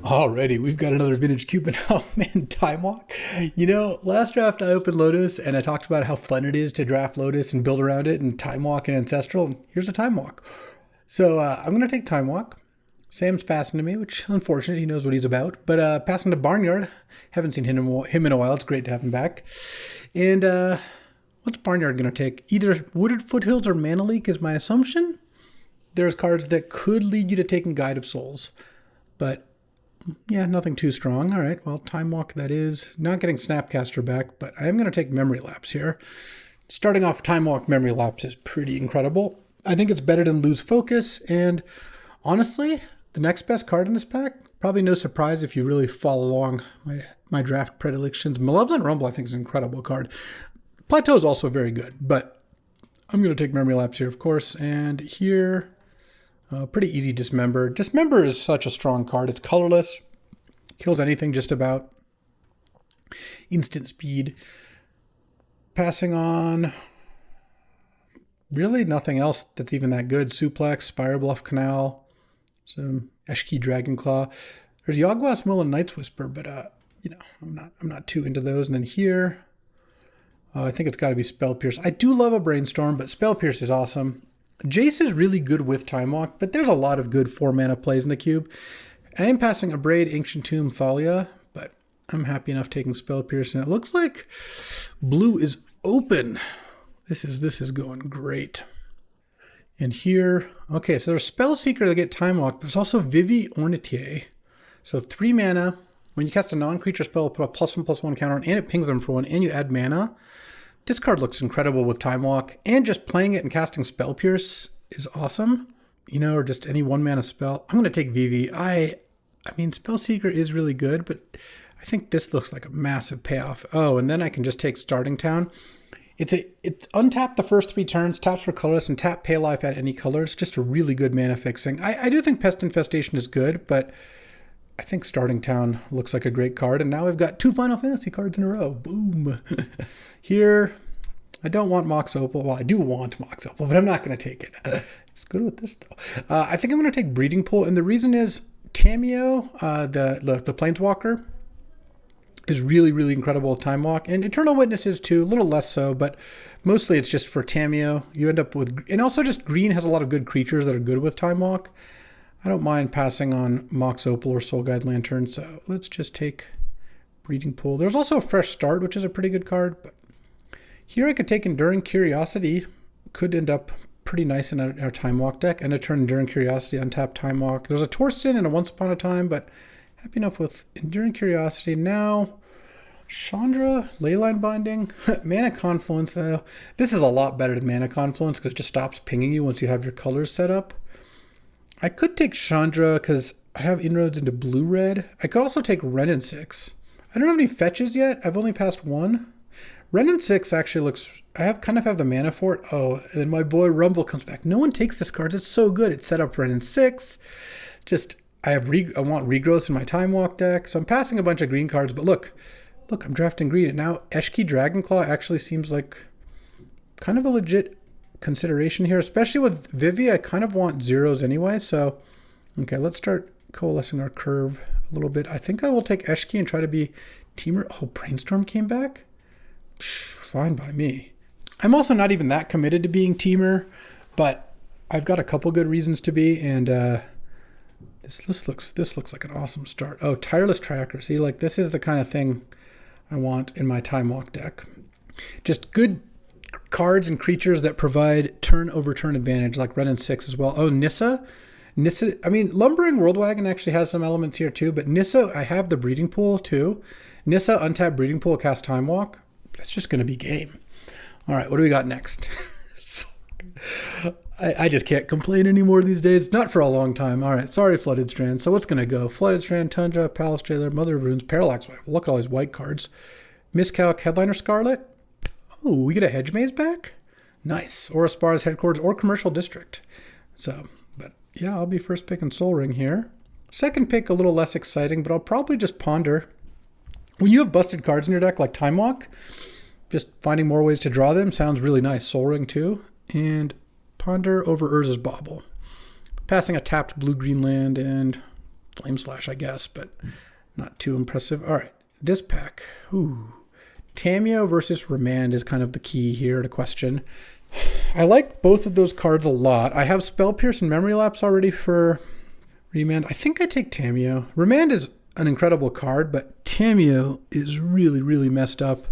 Alrighty, we've got another vintage cube, and oh man, Time Walk. You know, last draft I opened Lotus and I talked about how fun it is to draft Lotus and build around it and Time Walk and Ancestral, and here's a Time Walk. So I'm going to take Time Walk. Sam's passing to me, which unfortunate, he knows what he's about. But passing to Barnyard. Haven't seen him in a while. It's great to have him back. And what's Barnyard going to take? Either Wooded Foothills or Mana Leak is my assumption. There's cards that could lead you to taking Guide of Souls. But yeah, nothing too strong. All right, well, Time Walk that is. Not getting Snapcaster back, but I am going to take Memory Lapse here. Starting off Time Walk Memory Lapse is pretty incredible. I think it's better than Lose Focus, and honestly, the next best card in this pack, probably no surprise if you really follow along my draft predilections. Malevolent Rumble, I think, is an incredible card. Plateau is also very good, but I'm going to take Memory Lapse here, of course, and here... pretty easy Dismember. Dismember is such a strong card. It's colorless. Kills anything just about. Instant speed. Passing on. Really nothing else that's even that good. Suplex, Spire Bluff Canal. Some Eshki Dragonclaw. There's Yawgmoth's Mill and Night's Whisper, but you know, I'm not too into those. And then here, I think it's got to be Spell Pierce. I do love a Brainstorm, but Spell Pierce is awesome. Jace is really good with Time Walk, but there's a lot of good 4-mana plays in the cube. I am passing a Braid, Ancient Tomb, Thalia, but I'm happy enough taking Spell Pierce, and it looks like blue is open. This is going great. And here, okay, so there's Spell Seeker to get Time Walk, but there's also Vivi Ornitier. So 3 mana. When you cast a non-creature spell, put a +1/+1 counter on, and it pings them for 1, and you add mana. This card looks incredible with Time Walk, and just playing it and casting Spell Pierce is awesome. You know, or just any 1-mana spell. I'm going to take Vivi. I mean, Spell Seeker is really good, but I think this looks like a massive payoff. Oh, and then I can just take Starting Town. It's untap the first 3 turns, taps for colorless, and tap Pay Life at any colors. Just a really good mana fixing. I do think Pest Infestation is good, but I think Starting Town looks like a great card, and now I've got 2 Final Fantasy cards in a row. Boom. Here, I don't want Mox Opal. Well, I do want Mox Opal, but I'm not going to take it. It's good with this, though. I think I'm going to take Breeding Pool, and the reason is Tameo, the Planeswalker, is really, really incredible with Time Walk, and Eternal Witness is too, a little less so, but mostly it's just for Tameo. You end up with, and also just green has a lot of good creatures that are good with Time Walk. I don't mind passing on Mox Opal or Soul Guide Lantern, so let's just take Breeding Pool. There's also a Fresh Start, which is a pretty good card, but here I could take Enduring Curiosity. Could end up pretty nice in our Time Walk deck. And a turn Enduring Curiosity, untap Time Walk. There's a Torsten and a Once Upon a Time, but happy enough with Enduring Curiosity. Now, Chandra, Leyline Binding, Mana Confluence, though. This is a lot better than Mana Confluence because it just stops pinging you once you have your colors set up. I could take Chandra because I have inroads into blue-red. I could also take Renin 6. I don't have any fetches yet. I've only passed 1. Renin 6 actually looks... I kind of have the mana for it. Oh, and then my boy Rumble comes back. No one takes this card. It's so good. It's set up Renin 6. Just, I want regrowth in my Time Walk deck. So I'm passing a bunch of green cards. But look, I'm drafting green. And now Eshki Dragonclaw actually seems like kind of a legit consideration here, especially with Vivi. I kind of want zeros anyway, so okay, let's start coalescing our curve a little bit. I think I will take Eshki and try to be Teamer. Oh, Brainstorm came back? Fine by me. I'm also not even that committed to being Teamer, but I've got a couple good reasons to be, and this looks like an awesome start. Oh, Tireless Tracker. See, like, this is the kind of thing I want in my Time Walk deck. Just good cards and creatures that provide turn over turn advantage, like Renin 6 as well. Oh, Nissa, I mean, Lumbering Worldwagon actually has some elements here too, but Nissa, I have the Breeding Pool too. Nissa, untap Breeding Pool, cast Time Walk. That's just going to be game. All right, what do we got next? I just can't complain anymore these days. Not for a long time. All right, sorry, Flooded Strand. So what's going to go? Flooded Strand, Tundra, Palace Jailer, Mother of Runes, Parallax Wave. Look at all these white cards. Miscalc, Headliner Scarlet. Oh, we get a Hedge Maze back? Nice. Or Aspara's Headquarters or Commercial District. So, but yeah, I'll be first picking Soul Ring here. Second pick, a little less exciting, but I'll probably just Ponder. When you have busted cards in your deck like Time Walk, just finding more ways to draw them sounds really nice. Soul Ring too. And Ponder over Urza's Bauble. Passing a tapped blue-green land and Flame Slash, I guess, but not too impressive. All right, this pack. Ooh. Tamiyo versus Remand is kind of the key here to question. I like both of those cards a lot. I have Spell Pierce and Memory Lapse already for Remand. I think I take Tamiyo. Remand is an incredible card, but Tamiyo is really, really messed up.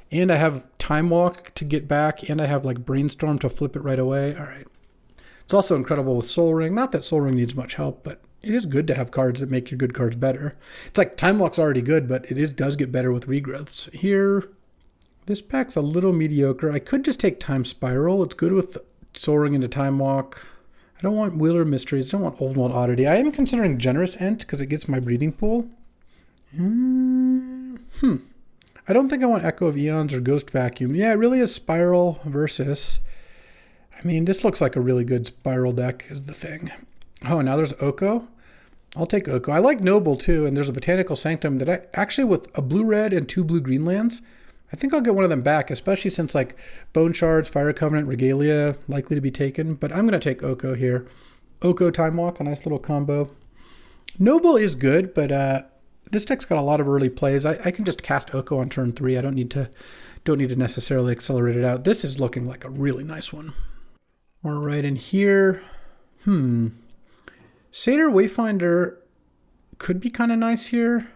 And I have Time Walk to get back, and I have like Brainstorm to flip it right away. All right. It's also incredible with Soul Ring. Not that Soul Ring needs much help, but it is good to have cards that make your good cards better. It's like Time Walk's already good, but does get better with regrowths. Here, this pack's a little mediocre. I could just take Time Spiral. It's good with Soul Ring into Time Walk. I don't want Wheeler Mysteries. I don't want Old World Oddity. I am considering Generous Ent because it gets my breeding pool. I don't think I want Echo of Eons or Ghost Vacuum. Yeah, it really is Spiral versus... I mean, this looks like a really good Spiral deck is the thing. Oh, now there's Oko. I'll take Oko. I like Noble too, and there's a Botanical Sanctum that I actually, with a blue-red and 2 blue-green lands, I think I'll get one of them back, especially since like Bone Shards, Fire Covenant, Regalia likely to be taken. But I'm going to take Oko here. Oko Time Walk, a nice little combo. Noble is good, but this deck's got a lot of early plays. I can just cast Oko on turn 3. I don't need to necessarily accelerate it out. This is looking like a really nice one. All right, and here, Satyr Wayfinder could be kind of nice here.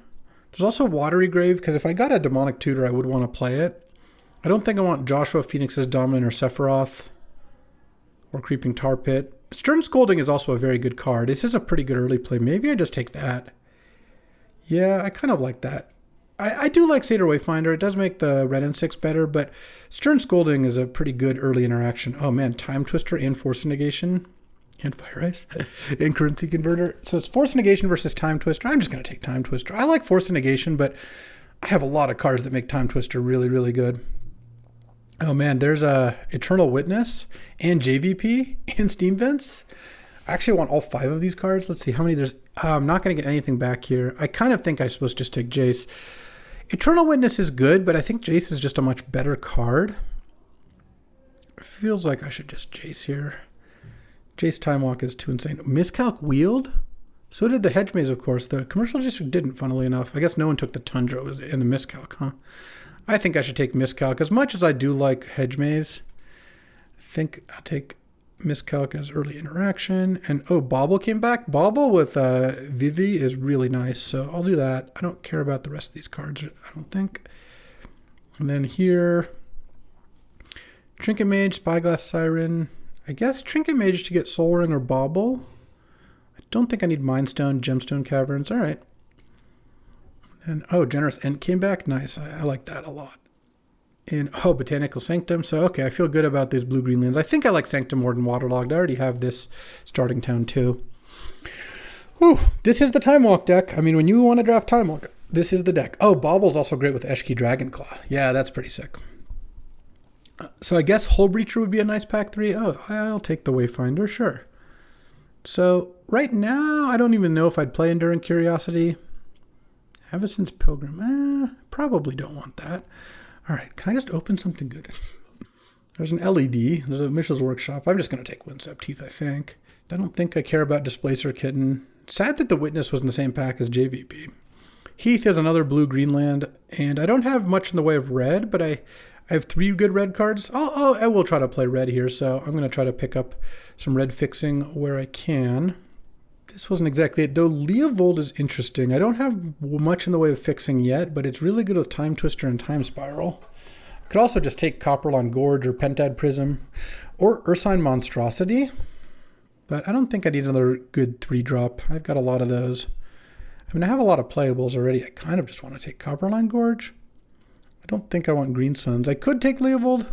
There's also Watery Grave, because if I got a Demonic Tutor, I would want to play it. I don't think I want Joshua Phoenix's Dominant or Sephiroth or Creeping Tar Pit. Stern Scolding is also a very good card. This is a pretty good early play. Maybe I just take that. Yeah, I kind of like that. I do like Satyr Wayfinder. It does make the Red and 6 better, but Stern Scolding is a pretty good early interaction. Oh man, Time Twister and Force Negation and Fire Ice and Currency Converter. So it's Force Negation versus Time Twister. I'm just going to take Time Twister. I like Force Negation, but I have a lot of cards that make Time Twister really, really good. Oh man, there's a Eternal Witness and JVP and Steam Vents. I actually want all 5 of these cards. Let's see how many there's. I'm not going to get anything back here. I kind of think I'm supposed to just take Jace. Eternal Witness is good, but I think Jace is just a much better card. It feels like I should just Jace here. Jace Time Walk is too insane. Miscalc Wield? So did the Hedge Maze, of course. The Commercial District didn't, funnily enough. I guess no one took the Tundra in the Miscalc, huh? I think I should take Miscalc. As much as I do like Hedge Maze, I think I'll take Miscalc as early interaction. And oh, Bauble came back. Bauble with Vivi is really nice, so I'll do that. I don't care about the rest of these cards, I don't think. And then here, Trinket Mage, Spyglass Siren. I guess Trinket Mage to get Soul Ring or Bauble. I don't think I need Mind Stone, Gemstone Caverns. All right. And oh, Generous Ent came back. Nice. I like that a lot. And oh, Botanical Sanctum. So okay, I feel good about these blue-green lands. I think I like Sanctum more than Waterlogged. I already have this starting town too. Whew, this is the Time Walk deck. I mean, when you want to draft Time Walk, this is the deck. Oh, Bauble's also great with Eshki Dragonclaw. Yeah, that's pretty sick. So I guess Hull Breacher would be a nice pack 3. Oh, I'll take the Wayfinder, sure. So right now, I don't even know if I'd play Enduring Curiosity. Avacyn's Pilgrim. Probably don't want that. All right, can I just open something good? There's an LED. There's a Mitchell's Workshop. I'm just going to take Windswept Heath, I think. I don't think I care about Displacer Kitten. Sad that the Witness was in the same pack as JVP. Heath is another blue-green land, and I don't have much in the way of red, but I have 3 good red cards. I will try to play red here, so I'm going to try to pick up some red fixing where I can. This wasn't exactly it, though. Leovold is interesting. I don't have much in the way of fixing yet, but it's really good with Time Twister and Time Spiral. I could also just take Copperlawn Gorge or Pentad Prism or Ursine Monstrosity, but I don't think I need another good 3-drop. I've got a lot of those. I mean, I have a lot of playables already. I kind of just want to take Copperline Gorge. I don't think I want Green Suns. I could take Leovold.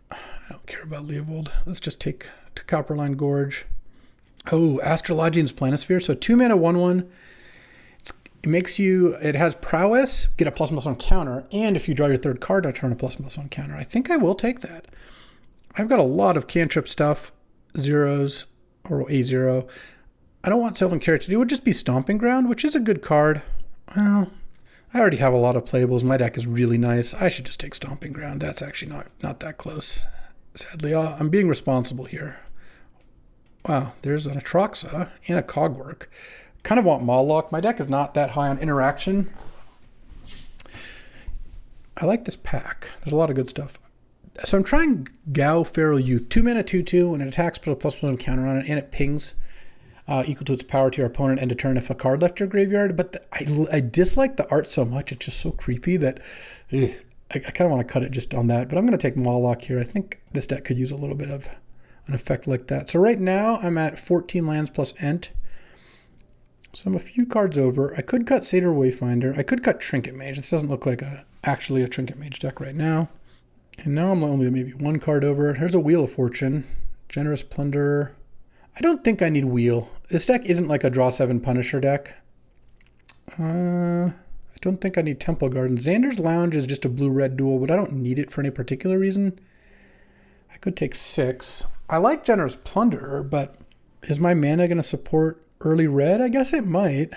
I don't care about Leovold. Let's just take Copperline Gorge. Oh, Astrologian's Planisphere. So 2 mana, 1/1. It has prowess, get a ++1 counter, and if you draw your 3rd card, I turn a ++1 counter. I think I will take that. I've got a lot of cantrip stuff, zeros, or A0. I don't want Sylvan Carrot. It would just be Stomping Ground, which is a good card. Well, I already have a lot of playables. My deck is really nice. I should just take Stomping Ground. That's actually not that close. Sadly, I'm being responsible here. Wow, there's an Atroxa and a Cogwork. kind of want Mawlock. My deck is not that high on interaction. I like this pack. There's a lot of good stuff. So I'm trying Gao Feral Youth. 2 mana, 2/2, and it attacks, put a +1 counter on it, and it pings equal to its power to your opponent end of turn if a card left your graveyard. But I dislike the art so much. It's just so creepy that I kind of want to cut it just on that. But I'm going to take Mawlock here. I think this deck could use a little bit of an effect like that. So right now I'm at 14 lands plus Ent. So I'm a few cards over. I could cut Satyr Wayfinder. I could cut Trinket Mage. This doesn't look like actually a Trinket Mage deck right now. And now I'm only maybe 1 card over. Here's a Wheel of Fortune. Generous Plunderer. I don't think I need Wheel. This deck isn't like a draw 7 Punisher deck. I don't think I need Temple Garden. Xander's Lounge is just a blue-red duel, but I don't need it for any particular reason. I could take 6. I like Generous Plunderer, but is my mana going to support early red? I guess it might.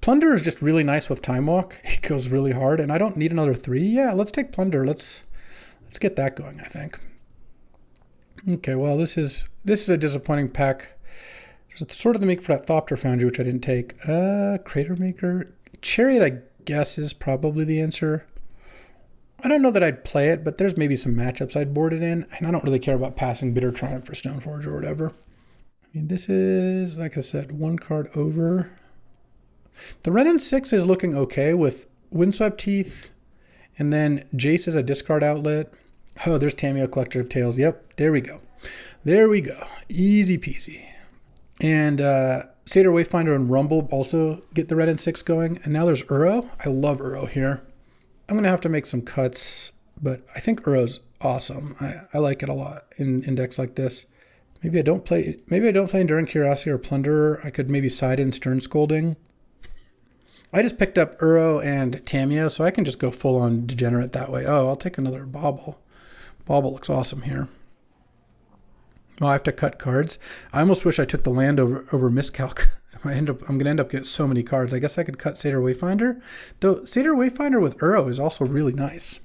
Plunder is just really nice with Time Walk. It goes really hard, and I don't need another 3. Yeah, let's take Plunder. Let's get that going, I think. Okay, well, this is a disappointing pack. There's sort of the make for that Thopter Foundry, which I didn't take. Crater Maker. Chariot, I guess, is probably the answer. I don't know that I'd play it, but there's maybe some matchups I'd board it in, and I don't really care about passing Bitter Triumph for Stoneforge or whatever. I mean, this is, like I said, 1 card over. The Red and 6 is looking okay with Windswept Teeth, and then Jace is a discard outlet. Oh, there's Tamiyo, Collector of Tales. Yep, there we go. There we go. Easy peasy. And Satyr Wayfinder and Rumble also get the Red and 6 going. And now there's Uro. I love Uro here. I'm going to have to make some cuts, but I think Uro's awesome. I like it a lot in decks like this. Maybe I don't play Enduring Curiosity or Plunderer. I could maybe side in Stern Scolding. I just picked up Uro and Tamiyo, so I can just go full on Degenerate that way. Oh, I'll take another Bauble. Bauble looks awesome here. Well, I have to cut cards. I almost wish I took the land over Miscalc. I'm going to end up getting so many cards. I guess I could cut Satyr Wayfinder. Though Satyr Wayfinder with Uro is also really nice.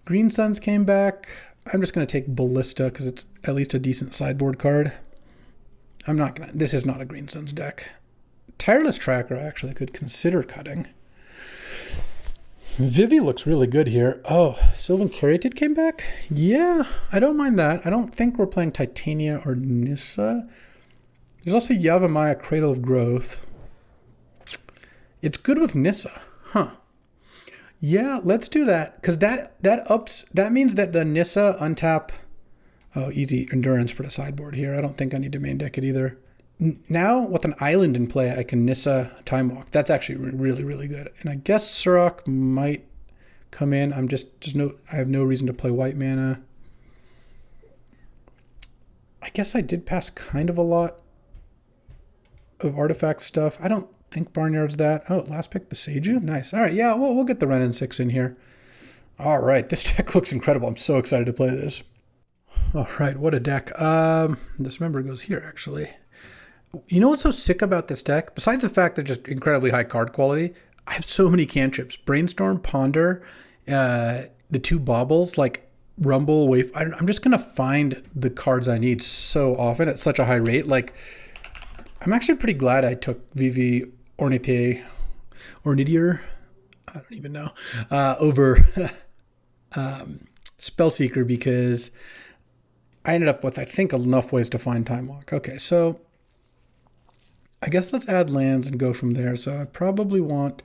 Green Suns came back. I'm just going to take Ballista because it's at least a decent sideboard card. This is not a Green Suns deck. Tireless Tracker I actually could consider cutting. Vivi looks really good here. Oh, Sylvan Caryatid came back? Yeah, I don't mind that. I don't think we're playing Titania or Nissa. There's also Yavimaya, Cradle of Growth. It's good with Nissa. Huh. Yeah, let's do that. Because that means that the Nissa untap... Oh, easy Endurance for the sideboard here. I don't think I need to main deck it either. Now, with an island in play, I can Nissa Time Walk. That's actually really, really good. And I guess Surok might come in. I have no reason to play white mana. I guess I did pass kind of a lot of artifact stuff. I don't think Barnyard's that. Oh, last pick, Beseiju? Nice. All right, yeah, we'll get the Ren and 6 in here. All right, this deck looks incredible. I'm so excited to play this. All right, what a deck. This member goes here, actually. You know what's so sick about this deck? Besides the fact that just incredibly high card quality, I have so many cantrips. Brainstorm, Ponder, the 2 baubles, like Rumble, Wave. I'm just going to find the cards I need so often at such a high rate. Like, I'm actually pretty glad I took Vivi Ornithier, I don't even know, over Spellseeker because I ended up with, I think, enough ways to find Time Walk. Okay, so I guess let's add lands and go from there. So I probably want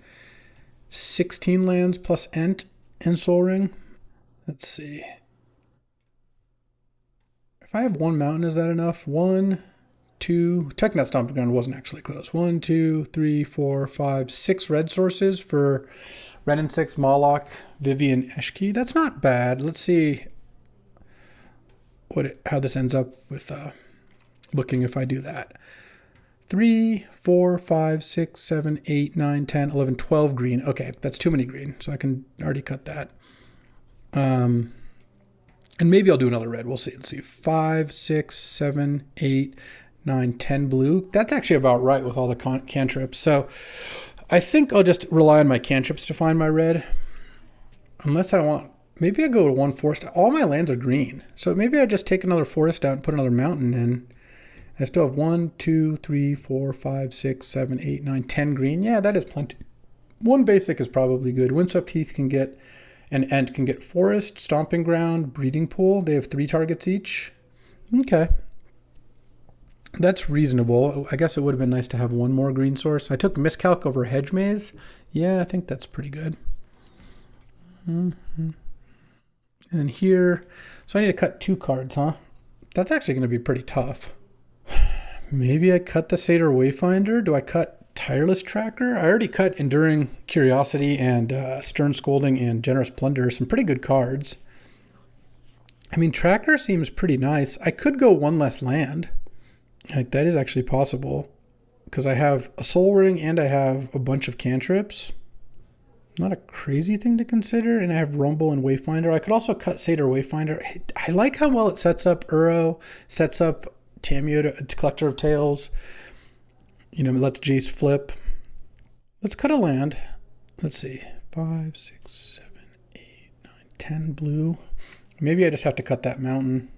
16 lands plus Ent and Sol Ring. Let's see. If I have 1 mountain, is that enough? 1, 2. Checking that Stomping Ground wasn't actually close. 1, 2, 3, 4, 5, 6 red sources for Red and 6, Mawlock, Vivi, and Eshki. That's not bad. Let's see how this ends up with looking if I do that. 3, 4, 5, 6, 7, 8, 9, 10, 11, 12 green. Okay, that's too many green, so I can already cut that. And maybe I'll do another red. We'll see. Let's see. 5, 6, 7, 8, 9, 10 blue. That's actually about right with all the cantrips. So I think I'll just rely on my cantrips to find my red. Unless I want... Maybe I go to 1 forest. All my lands are green. So maybe I just take another forest out and put another mountain in. I still have 1, 2, 3, 4, 5, 6, 7, 8, 9, 10 green. Yeah, that is plenty. One basic is probably good. Windswept Heath can get an Ent can get Forest, Stomping Ground, Breeding Pool. They have 3 targets each. Okay. That's reasonable. I guess it would have been nice to have one more green source. I took Miscalc over Hedge Maze. Yeah, I think that's pretty good. And here, so I need to cut 2 cards, huh? That's actually going to be pretty tough. Maybe I cut the Satyr Wayfinder. Do I cut Tireless Tracker? I already cut Enduring Curiosity and Stern Scolding and Generous Plunder. Some pretty good cards. I mean, Tracker seems pretty nice. I could go 1 less land. Like, that is actually possible. Because I have a Soul Ring and I have a bunch of cantrips. Not a crazy thing to consider. And I have Rumble and Wayfinder. I could also cut Satyr Wayfinder. I like how well it sets up Uro, sets up Tamio, Collector of Tales. You know, lets Jace flip. Let's cut a land. Let's see. 5, 6, 7, 8, 9, 10 blue. Maybe I just have to cut that mountain.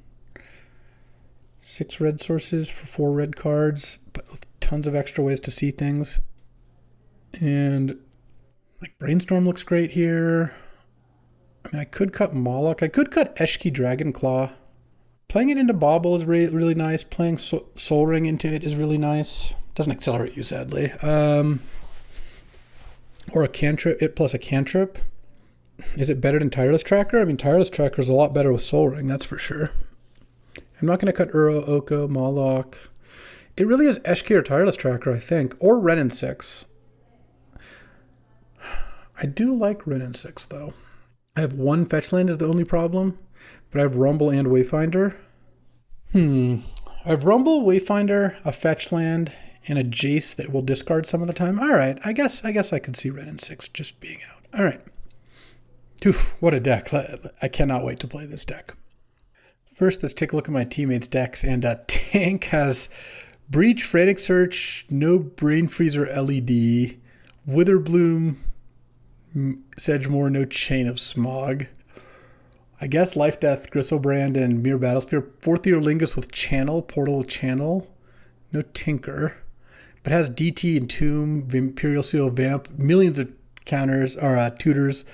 6 red sources for 4 red cards, but with tons of extra ways to see things. And like Brainstorm looks great here. I mean, I could cut Moloch. I could cut Eshki Dragonclaw. Playing it into Bauble is really nice. Playing Soul Ring into it is really nice. Doesn't accelerate you, sadly. Or a cantrip, it plus a cantrip. Is it better than Tireless Tracker? I mean, Tireless Tracker is a lot better with Soul Ring, that's for sure. I'm not going to cut Uro, Oko, Moloch. It really is Eshki or Tireless Tracker, I think. Or Wrenn and 6. I do like Wrenn and 6, though. I have 1 fetch land is the only problem. But I have Rumble and Wayfinder. I have Rumble, Wayfinder, a fetch land, and a Jace that will discard some of the time. All right, I guess I could see Wrenn and 6 just being out. All right. Oof, what a deck. I cannot wait to play this deck. First, let's take a look at my teammates' decks. And Tank has Breach, Frantic Search, no Brain Freezer LED, Witherbloom, Sedgemoor, no Chain of Smog. I guess Life Death, Gristlebrand, and Mere Battlesphere. 4th Year Lingus with Channel, Portal Channel. No Tinker. But has DT, Entomb, Imperial Seal, Vamp, millions of counters, or tutors.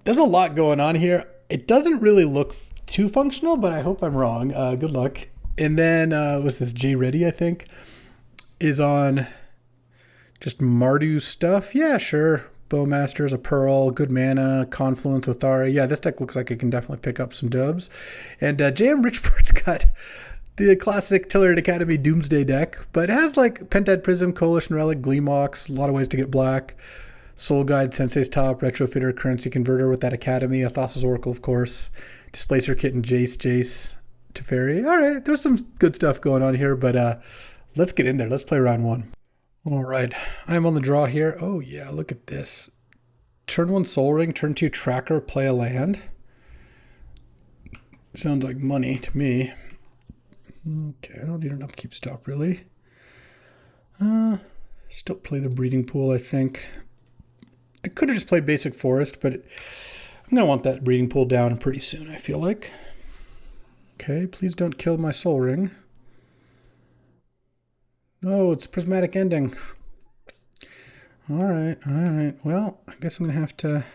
There's a lot going on here. It doesn't really look too functional, but I hope I'm wrong. Good luck. And then, was this J Ready, I think, is on just Mardu stuff. Yeah, sure. Bowmaster's a Pearl, good mana, Confluence, Othari. Yeah, this deck looks like it can definitely pick up some dubs. And JM Richport's got the classic Tillard Academy Doomsday deck, but it has like Pentad Prism, Coalition Relic, Gleamox, a lot of ways to get black. Soul Guide, Sensei's Top, Retrofitter, Currency Converter with that Academy, Athos's Oracle, of course, Displacer Kit and Jace, Teferi. All right, there's some good stuff going on here, but let's get in there. Let's play round 1. All right, I'm on the draw here. Oh yeah, look at this. Turn 1 Soul Ring, turn 2 Tracker, play a land. Sounds like money to me. Okay, I don't need an upkeep stop really. Still play the Breeding Pool, I think. I could have just played Basic Forest, but I'm going to want that Breeding Pool down pretty soon, I feel like. Okay, please don't kill my Soul Ring. No, it's Prismatic Ending. All right. Well, I guess I'm going to have to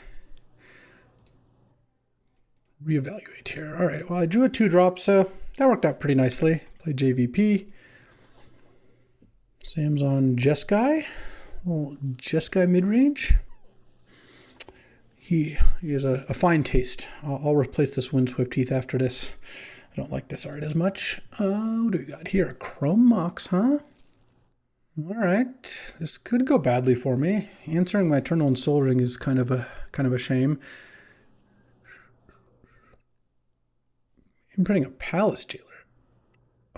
reevaluate here. All right, well, I drew a 2-drop, so that worked out pretty nicely. Played JVP. Sam's on Jeskai. Oh, Jeskai mid-range. He has a fine taste. I'll replace this Windswept Heath after this. I don't like this art as much. What do we got here? A Chrome Mox, huh? All right, this could go badly for me. Answering my turn on Soul Ring is kind of a shame. I'm putting a Palace Jailer.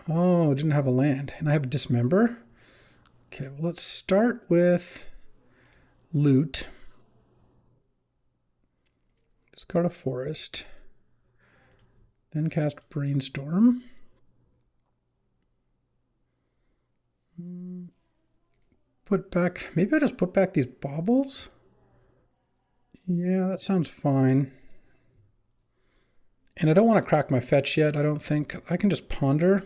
Oh, didn't have a land, and I have a Dismember. Okay, well let's start with Loot. Discard a Forest. Then cast Brainstorm. Put back, maybe I just put back these baubles. Yeah, that sounds fine. And I don't want to crack my fetch yet, I don't think. I can just ponder.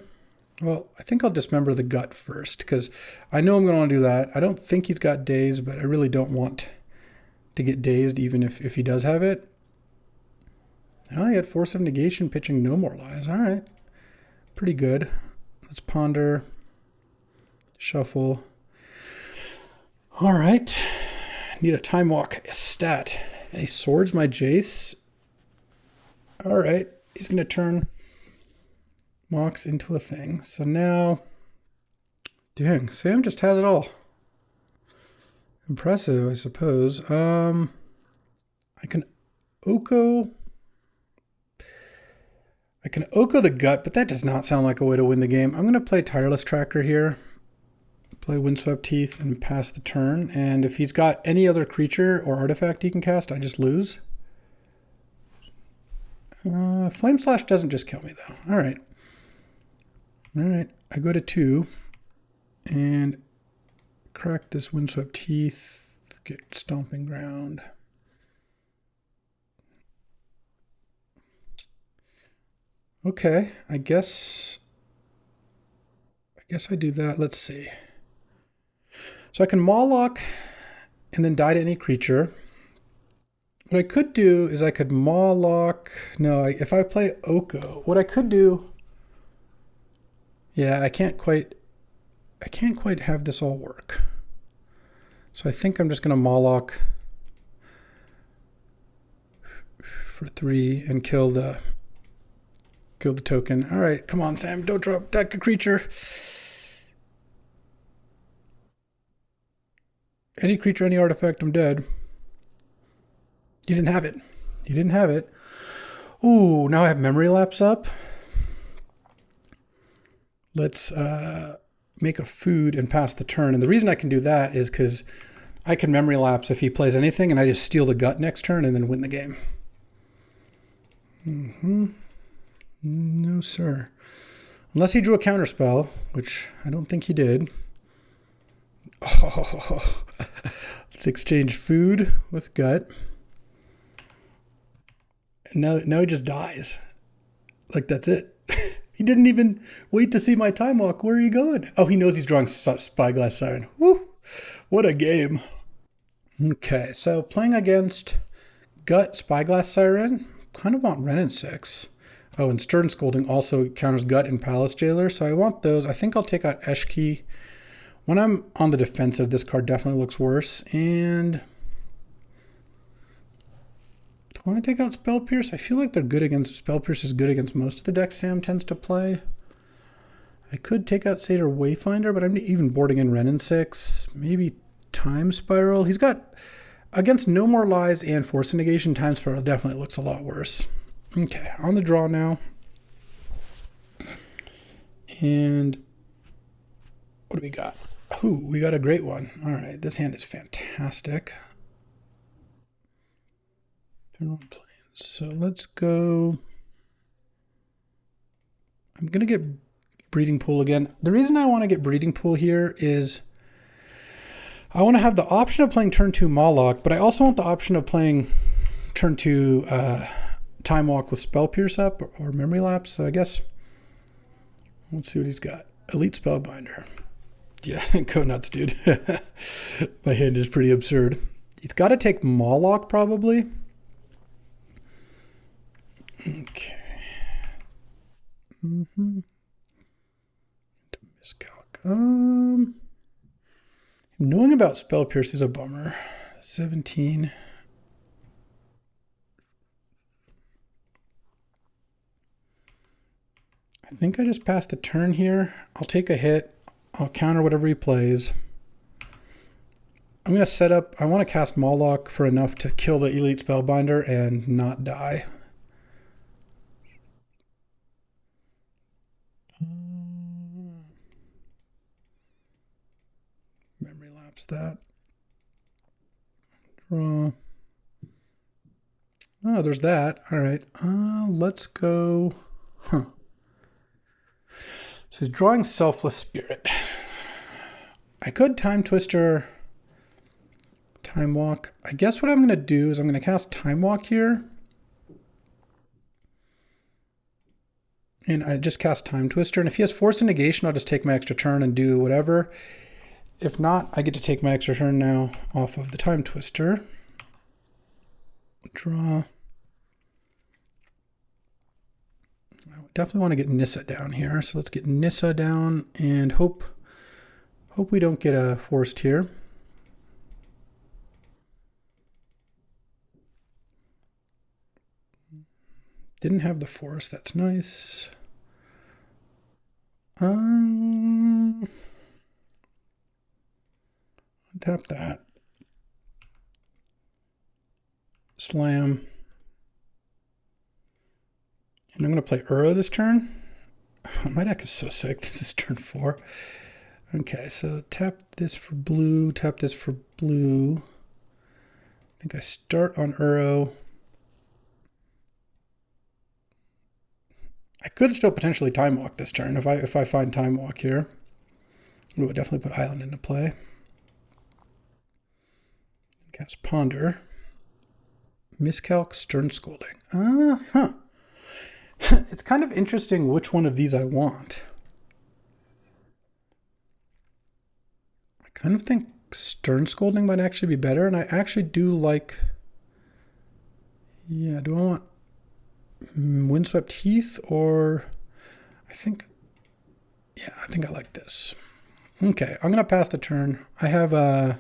Well, I think I'll dismember the gut first, because I know I'm going to want to do that. I don't think he's got dazed, but I really don't want to get dazed, even if he does have it. Oh, he had Force of Negation pitching No More Lies. All right. Pretty good. Let's ponder. Shuffle. All right. Need a Time Walk stat. And he swords my Jace. All right. He's going to turn Mox into a thing. So now, dang, Sam just has it all. Impressive, I suppose. I can Oko. I can Oko the gut, but that does not sound like a way to win the game. I'm going to play Tireless Tracker here. Play Windswept Teeth and pass the turn. And if he's got any other creature or artifact he can cast, I just lose. Flame Slash doesn't just kill me, though. All right. All right. I go to 2 and crack this Windswept Teeth. Get Stomping Ground. Okay, I guess I do that. Let's see. So I can Mawlock and then die to any creature. What I could do is I could Mawlock. No, if I play Oko, what I could do. Yeah, I can't quite have this all work. So I think I'm just going to Mawlock for 3 and kill the token. All right, come on, Sam. Don't drop attack a creature. Any creature, any artifact, I'm dead. You didn't have it. You didn't have it. Ooh, now I have Memory Lapse up. Let's make a food and pass the turn. And the reason I can do that is because I can Memory Lapse if he plays anything, and I just steal the gut next turn and then win the game. No, sir. Unless he drew a counterspell, which I don't think he did. Oh, let's exchange food with gut. And now he just dies. Like, that's it. He didn't even wait to see my Time Walk. Where are you going? Oh, he knows he's drawing Spyglass Siren. Woo! What a game. Okay, so playing against Gut, Spyglass Siren. Kind of want Wrenn and 6. Oh, and Stern Scolding also counters Gut and Palace Jailer. So I want those. I think I'll take out Eshki. When I'm on the defensive, this card definitely looks worse. And do I want to take out Spell Pierce? I feel like they're good against... Spell Pierce is good against most of the decks Sam tends to play. I could take out Satyr Wayfinder, but I'm even boarding in Wrenn and 6. Maybe Time Spiral. He's got... Against No More Lies and Force Negation, Time Spiral definitely looks a lot worse. Okay, on the draw now. And what do we got? Ooh, we got a great one. All right, this hand is fantastic. So let's go. I'm going to get Breeding Pool again. The reason I want to get Breeding Pool here is I want to have the option of playing turn 2 Mawlock, but I also want the option of playing turn 2 Time Walk with Spell Pierce up or Memory Lapse. So I guess let's see what he's got. Elite Spellbinder. Yeah, go nuts, dude. My hand is pretty absurd. He's got to take Mawlock probably. Okay. Miscalc. Knowing about Spell Pierce is a bummer. 17. I think I just passed the turn here. I'll take a hit. I'll counter whatever he plays. I'm going to set up... I want to cast Mawlock for enough to kill the Elite Spellbinder and not die. Memory Lapse that. Draw. Oh, there's that. All right. Let's go... So he's drawing Selfless Spirit. I could Time Twister, Time Walk. I guess what I'm going to do is I'm going to cast Time Walk here. And I just cast Time Twister. And if he has Force and Negation, I'll just take my extra turn and do whatever. If not, I get to take my extra turn now off of the Time Twister. Draw. I definitely want to get Nissa down here. So let's get Nissa down and hope we don't get a forced here. Didn't have the force. That's nice. Tap that. Slam. And I'm going to play Uro this turn. My deck is so sick. This is turn 4. Okay, so tap this for blue, tap this for blue. I think I start on Uro. I could still potentially Time Walk this turn if I find Time Walk here. Ooh, I definitely put Island into play. Cast Ponder. Miscalc, Stern Scolding. It's kind of interesting which one of these I want. I kind of think Stern Scolding might actually be better, and I actually do like... Yeah, do I want Windswept Heath or... I think I like this. Okay, I'm going to pass the turn. I have and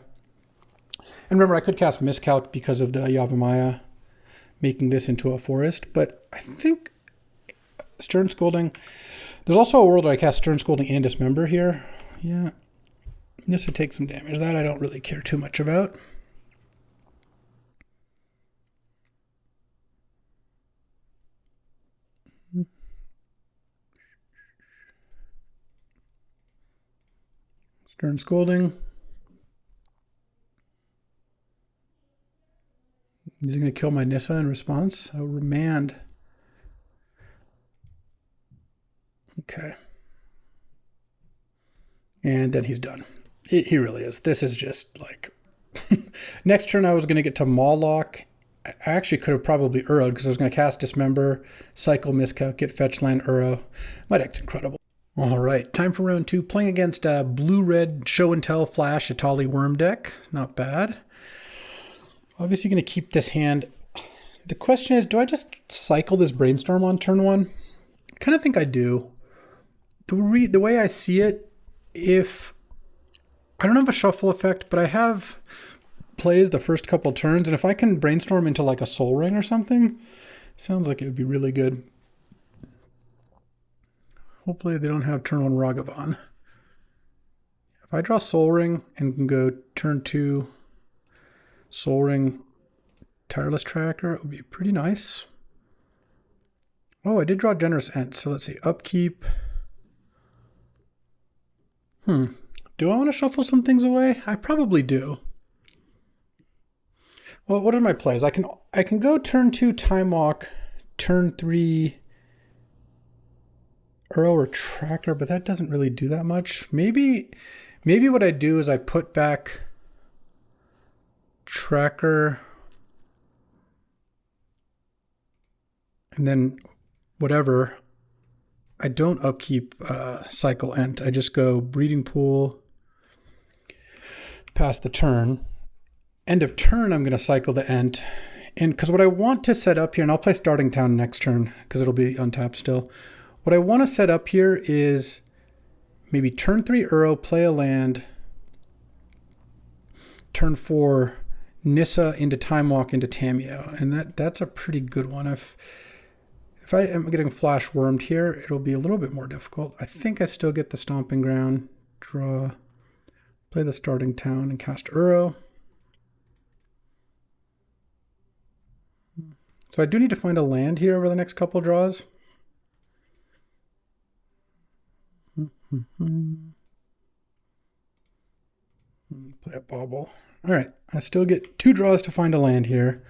remember, I could cast Miscalc because of the Yavimaya making this into a forest, but I think Stern Scolding... There's also a world where I cast Stern Scolding and Dismember here. Yeah. This would take some damage. That I don't really care too much about. Stern Scolding. He's going to kill my Nissa in response. I'll remand. Okay. And then he's done. He really is. This is just like... Next turn I was going to get to Mawlock. I actually could have probably Uro'd because I was going to cast Dismember, cycle Miscalc, get Fetch Land, Uro. My deck's incredible. All right, time for round 2. Playing against a blue-red Show and Tell Flash Atali Worm deck. Not bad. Obviously going to keep this hand. The question is, do I just cycle this Brainstorm on turn 1? I kind of think I do. The way I see it, if... I don't have a shuffle effect, but I have plays the first couple turns, and if I can Brainstorm into like a Soul Ring or something, sounds like it would be really good. Hopefully they don't have turn 1 Ragavan. If I draw Soul Ring and can go turn 2 Soul Ring Tireless Tracker, it would be pretty nice. Oh, I did draw Generous Ent, so let's see. Upkeep. Do I want to shuffle some things away? I probably do. Well, what are my plays? I can go turn 2 Time Walk, turn 3 Uro or Tracker, but that doesn't really do that much. Maybe what I do is I put back Tracker and then whatever. I don't upkeep cycle Ent. I just go Breeding Pool, pass the turn. End of turn, I'm going to cycle the Ent. And because what I want to set up here, and I'll play Starting Town next turn because it'll be untapped still. What I want to set up here is maybe turn 3 Uro, play a land. Turn 4 Nissa into Time Walk into Tameo. And that's a pretty good one. If I am getting Flash Wormed here, it'll be a little bit more difficult. I think I still get the Stomping Ground, draw, play the Starting Town, and cast Uro. So I do need to find a land here over the next couple draws. Play a Bauble. All right, I still get 2 draws to find a land here.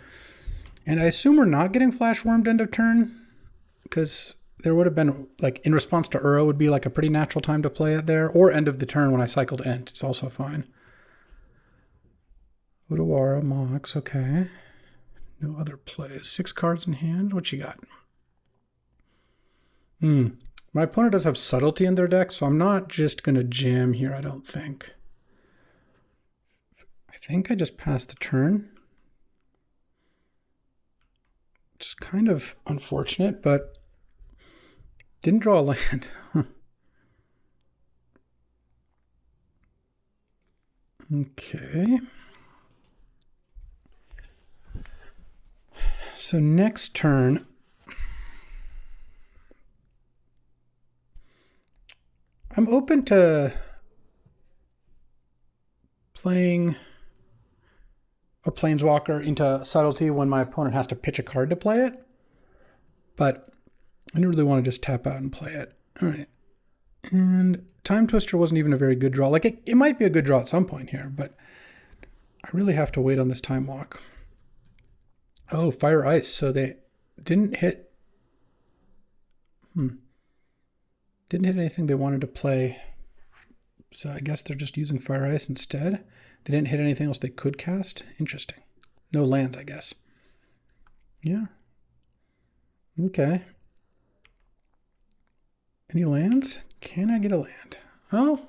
And I assume we're not getting Flash Wormed end of turn, because there would have been, like, in response to Uro would be like a pretty natural time to play it there, or end of the turn when I cycled Ent. It's also fine. Odawara, Mox, okay. No other plays. 6 cards in hand. What you got? My opponent does have subtlety in their deck, so I'm not just going to jam here, I don't think. I think I just passed the turn. It's kind of unfortunate, but didn't draw a land. Okay. So next turn, I'm open to playing a Planeswalker into subtlety when my opponent has to pitch a card to play it. But I didn't really want to just tap out and play it. All right. And Time Twister wasn't even a very good draw. Like, it might be a good draw at some point here, but I really have to wait on this Time Walk. Oh, Fire Ice. So they didn't hit... Didn't hit anything they wanted to play. So I guess they're just using Fire Ice instead. They didn't hit anything else they could cast. Interesting. No lands, I guess. Yeah. Okay. Any lands? Can I get a land? Oh,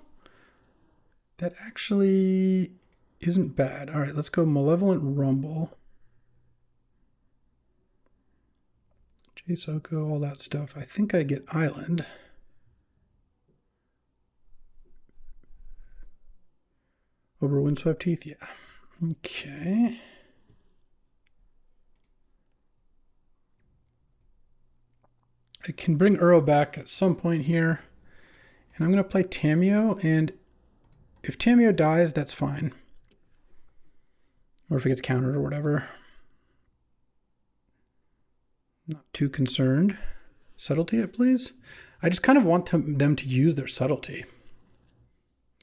that actually isn't bad. All right, let's go Malevolent Rumble. J-Soko, all that stuff. I think I get Island. Over Windswept Heath, yeah. Okay. I can bring Uro back at some point here. And I'm going to play Tamiyo, and if Tamiyo dies, that's fine. Or if it gets countered or whatever. Not too concerned. Subtlety it, please. I just kind of want them to use their subtlety.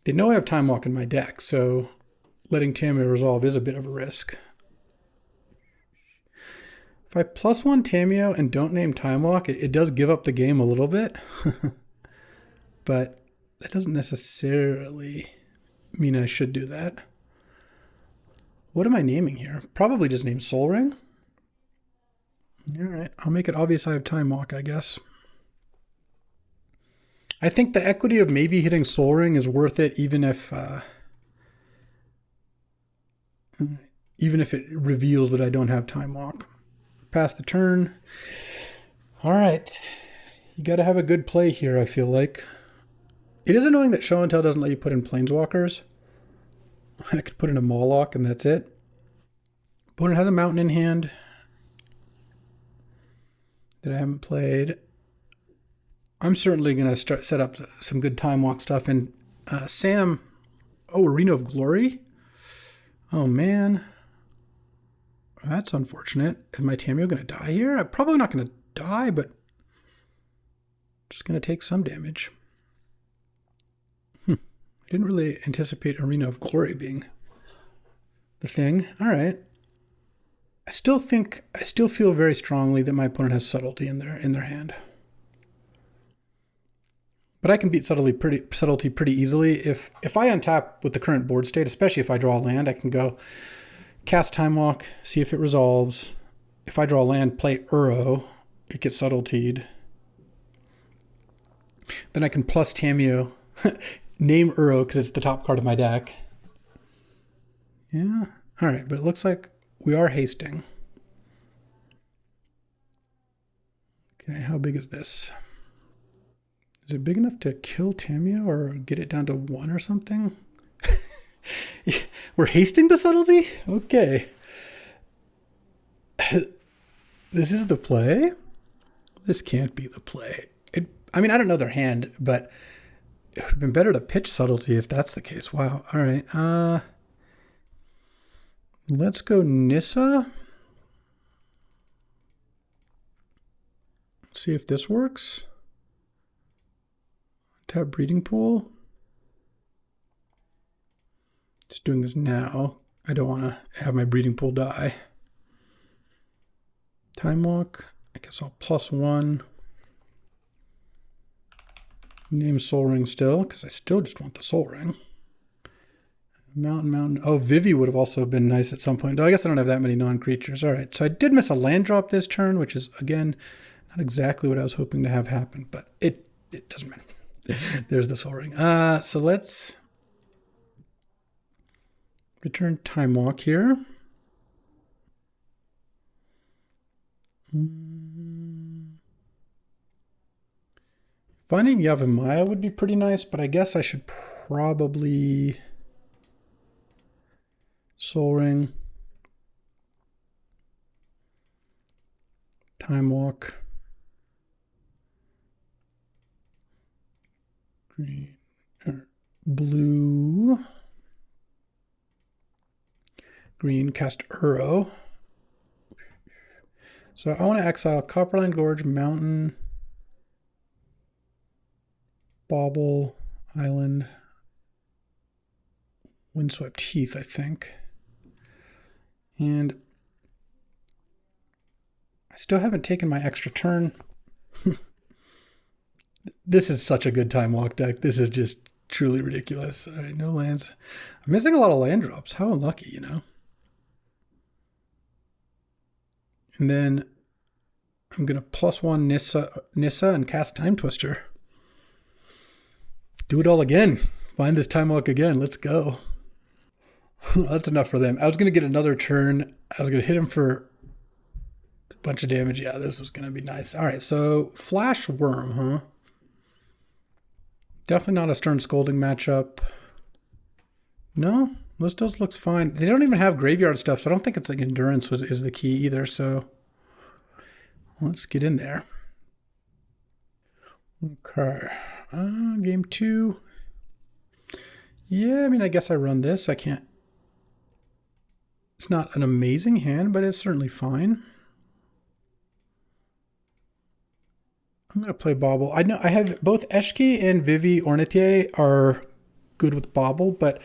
They know I have Time Walk in my deck, so letting Tamiyo resolve is a bit of a risk. If I +1 Tamiyo and don't name Time Walk, it does give up the game a little bit. But that doesn't necessarily mean I should do that. What am I naming here? Probably just name Sol Ring. All right, I'll make it obvious I have Time Walk, I guess. I think the equity of maybe hitting Sol Ring is worth it, even if it reveals that I don't have Time Walk. Pass the turn. All right, you got to have a good play here, I feel like. It is annoying that Show and Tell doesn't let you put in Planeswalkers. I could put in a Moloch and that's it. Opponent has a Mountain in hand that I haven't played. I'm certainly going to set up some good Time Walk stuff. And Sam, Arena of Glory? Oh, man. That's unfortunate. Is my Tamiyo going to die here? I'm probably not going to die, but just going to take some damage. I didn't really anticipate Arena of Glory being the thing. All right. I still feel very strongly that my opponent has subtlety in their hand. But I can beat subtlety pretty easily. If I untap with the current board state, especially if I draw a land, I can go cast Time Walk, see if it resolves. If I draw a land, play Uro, it gets subtletied. Then I can plus Tamiyo, name Uro because it's the top card of my deck. Yeah, all right, but it looks like we are hasting. Okay, how big is this? Is it big enough to kill Tamiyo or get it down to 1 or something? We're hasting the subtlety? Okay. This is the play? This can't be the play. I mean, I don't know their hand, but it would have been better to pitch subtlety if that's the case. Wow. All right. Let's go Nissa. See if this works. Tap Breeding Pool. Just doing this now. I don't want to have my Breeding Pool die. Time Walk. I guess I'll +1. Name Sol Ring still, because I still just want the Sol Ring. Mountain. Oh, Vivi would have also been nice at some point. Though I guess I don't have that many non-creatures. All right, so I did miss a land drop this turn, which is, again, Not exactly what I was hoping to have happen, but it doesn't matter. There's the Soul Ring. So let's return Time Walk here. Finding Yavimaya would be pretty nice, but I guess I should probably Soul Ring. Time Walk. Green. Blue. Green, cast Uro. So I want to exile Copperline Gorge, Mountain, Bauble, Island, Windswept Heath, I think. And I still haven't taken my extra turn. This is such a good Time Walk deck. This is just truly ridiculous. All right, no lands. I'm missing a lot of land drops. How unlucky, you know? And then I'm going to +1 Nissa and cast Time Twister. Do it all again. Find this Time Walk again. Let's go. That's enough for them. I was going to get another turn. I was going to hit him for a bunch of damage. Yeah, this was going to be nice. All right, so Flash Worm, huh? Definitely not a Stern Scolding matchup. No, Listos looks fine. They don't even have graveyard stuff, so I don't think it's like Endurance is the key either. So let's get in there. Okay. Game 2. Yeah, I mean, I guess I run this. I can't. It's not an amazing hand, but it's certainly fine. I'm going to play Bauble. I know I have both Eshki and Vivi Ornitier are good with Bauble, but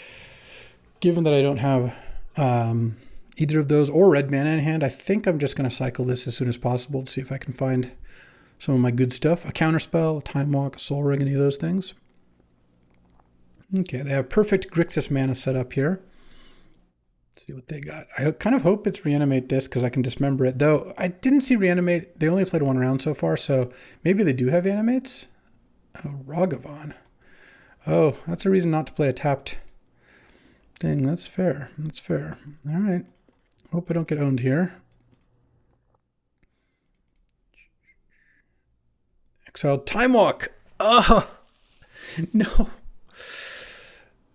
given that I don't have either of those or red mana in hand, I think I'm just going to cycle this as soon as possible to see if I can find some of my good stuff. A Counterspell, a Time Walk, a Soul Ring, any of those things. Okay, they have perfect Grixis mana set up here. Let's see what they got. I kind of hope it's Reanimate this because I can dismember it. Though I didn't see Reanimate. They only played one round so far, so maybe they do have Animates. Oh, Ragavan. Oh, that's a reason not to play a tapped thing. That's fair. That's fair. All right. Hope I don't get owned here. Exiled Time Walk. Oh, no.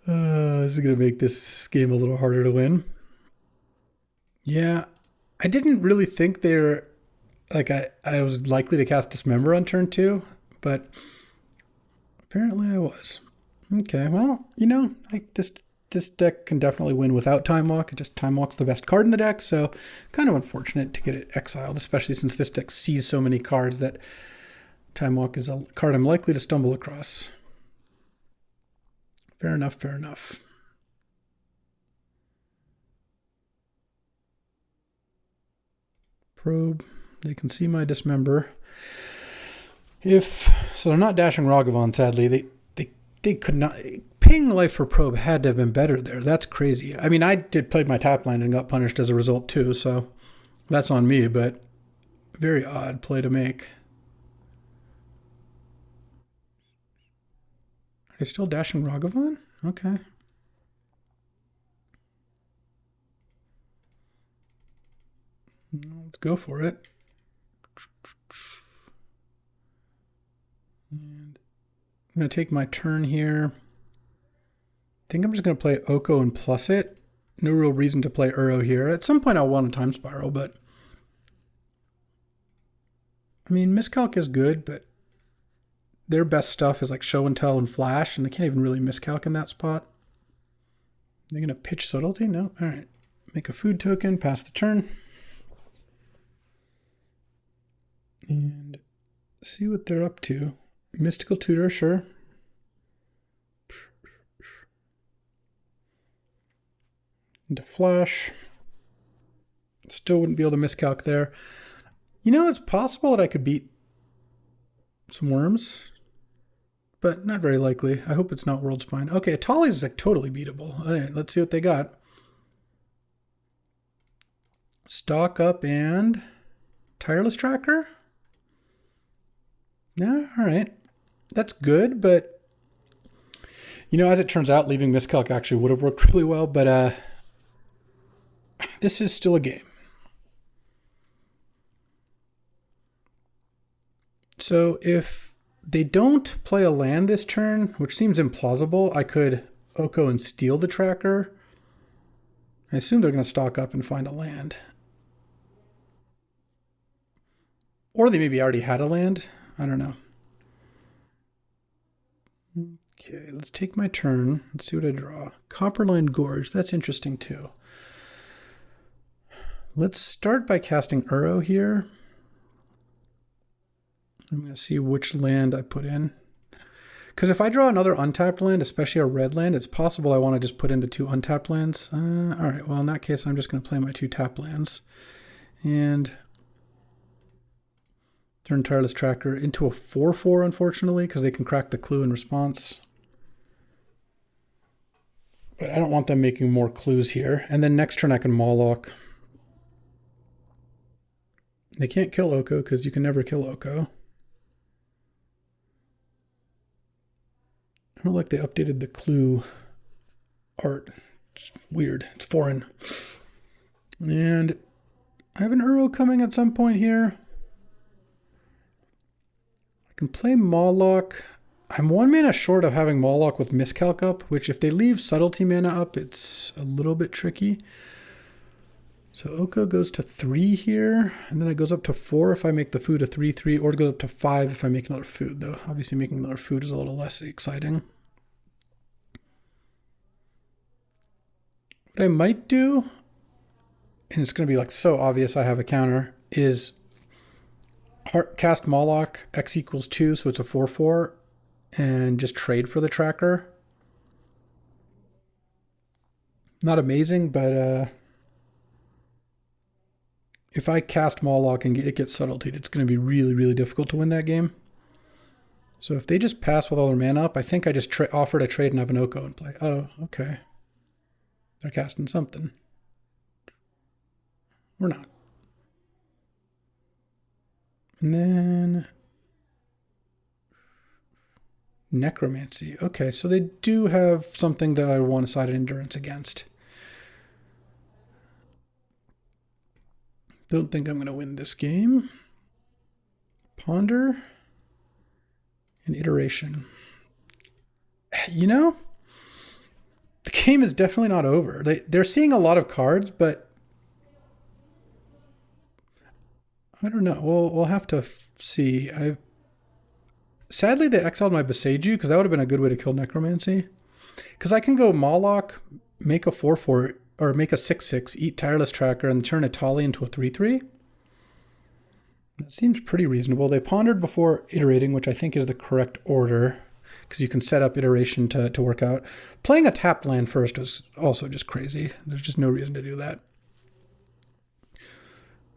This is going to make this game a little harder to win. Yeah, I didn't really think they're like I was likely to cast Dismember on turn 2, but apparently I was. Okay, well, you know, like this deck can definitely win without Time Walk. It just Time Walk's the best card in the deck, so kind of unfortunate to get it exiled, especially since this deck sees so many cards that Time Walk is a card I'm likely to stumble across. Fair enough, fair enough. Probe. They can see my Dismember. So they're not dashing Ragavan, sadly. They could not. Paying life for Probe had to have been better there. That's crazy. I mean, I did play my tap line and got punished as a result too, so that's on me, but very odd play to make. Are they still dashing Ragavan? Okay. Let's go for it. And I'm going to take my turn here. I think I'm just going to play Oko and plus it. No real reason to play Uro here. At some point I'll want a Time Spiral, but I mean, Miscalc is good, but their best stuff is like Show and Tell and Flash, and I can't even really Miscalc in that spot. They're going to pitch Subtlety? No? All right. Make a food token, pass the turn. And see what they're up to. Mystical Tutor, sure. Into Flash. Still wouldn't be able to Miscalc there. You know, it's possible that I could beat some Worms, but not very likely. I hope it's not World Spine. Okay, Atali's is like totally beatable. All right, let's see what they got. Stock Up and Tireless Tracker? Yeah, all right. That's good, but as it turns out, leaving miscalc actually would have worked really well, but this is still a game. So if they don't play a land this turn, which seems implausible, I could Oko and steal the tracker. I assume they're going to stock up and find a land. Or they maybe already had a land. I don't know. Okay, let's take my turn. Let's see what I draw. Copperline Gorge. That's interesting too. Let's start by casting Uro here. I'm going to see which land I put in. Because if I draw another untapped land, especially a red land, it's possible I want to just put in the 2 untapped lands. All right, well, in that case, I'm just going to play my 2 tap lands. And turn Tireless Tracker into a 4/4, unfortunately, because they can crack the clue in response. But I don't want them making more clues here. And then next turn I can Mawloc. They can't kill Oko because you can never kill Oko. I don't like they updated the clue art. It's weird. It's foreign. And I have an Uro coming at some point here. I can play Mawloc. I'm 1 mana short of having Mawloc with Miscalc up, which if they leave Subtlety mana up, it's a little bit tricky. So Oko goes to 3 here, and then it goes up to 4 if I make the food a 3/3, or it goes up to 5 if I make another food, though. Obviously making another food is a little less exciting. What I might do, and it's going to be like so obvious I have a counter, is cast Mawloc, X equals 2, so it's a 4/4, and just trade for the tracker. Not amazing, but if I cast Mawloc and it gets Subtlety, it's going to be really, really difficult to win that game. So if they just pass with all their mana up, I think I just offer to trade and have an Oko in play. Oh, okay. They're casting something. We're not. And then Necromancy. Okay, so they do have something that I want to side Endurance against. Don't think I'm going to win this game. Ponder and Iteration. The game is definitely not over. They're seeing a lot of cards, but I don't know. We'll have to see. Sadly, they exiled my Boseiju because that would have been a good way to kill Necromancy. Because I can go Mawloc, make a 4/4, or make a 6/6, eat Tireless Tracker, and turn Itali into a 3/3. That seems pretty reasonable. They pondered before iterating, which I think is the correct order, because you can set up iteration to work out. Playing a tapped land first was also just crazy. There's just no reason to do that.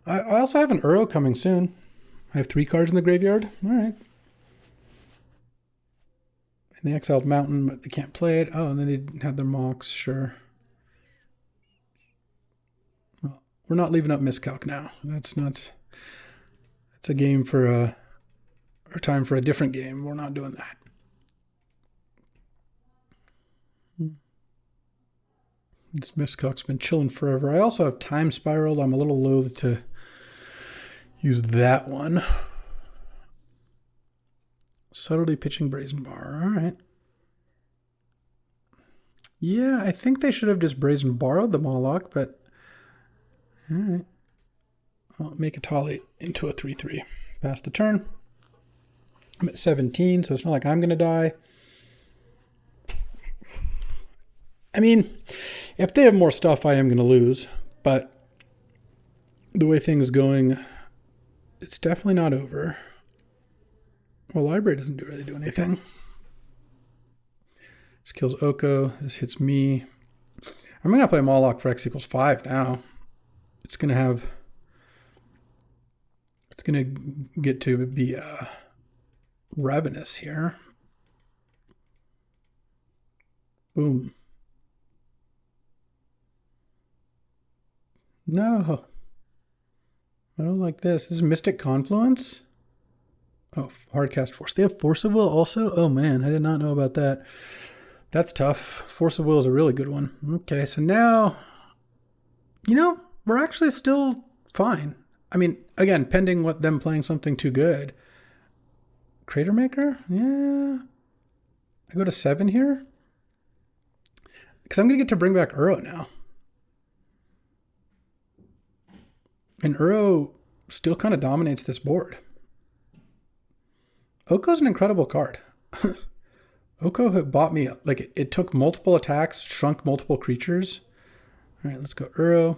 I also have an Uro coming soon. I have 3 cards in the graveyard. All right. And they exiled Mountain, but they can't play it. Oh, and then they had their Mox, sure. Well, we're not leaving up Miscalc now. That's a game for or time for a different game. We're not doing that. This Miscalc's been chilling forever. I also have Time Spiraled. I'm a little loath to use that one. Subtly pitching Brazen Bar. All right. Yeah, I think they should have just Brazen Borrowed the Mawloc, but all right. I'll make Itali into a 3/3. Pass the turn. I'm at 17, so it's not like I'm going to die. I mean, if they have more stuff, I am going to lose, but the way things going, it's definitely not over. Well, Library doesn't really do anything. This kills Oko. This hits me. I'm going to play Mawloc for X equals 5 now. It's going to get to be Ravenous here. Boom. No. I don't like this. This is Mystic Confluence. Oh, hardcast force. They have force of will also? Oh man, I did not know about that. That's tough. Force of will is a really good one. Okay, so now, we're actually still fine. I mean, again, pending what them playing something too good. Crater Maker? Yeah. I go to 7 here. Because I'm going to get to bring back Uro now. And Uro still kind of dominates this board. Oko's an incredible card. Oko had bought me, like, it took multiple attacks, shrunk multiple creatures. All right, let's go Uro.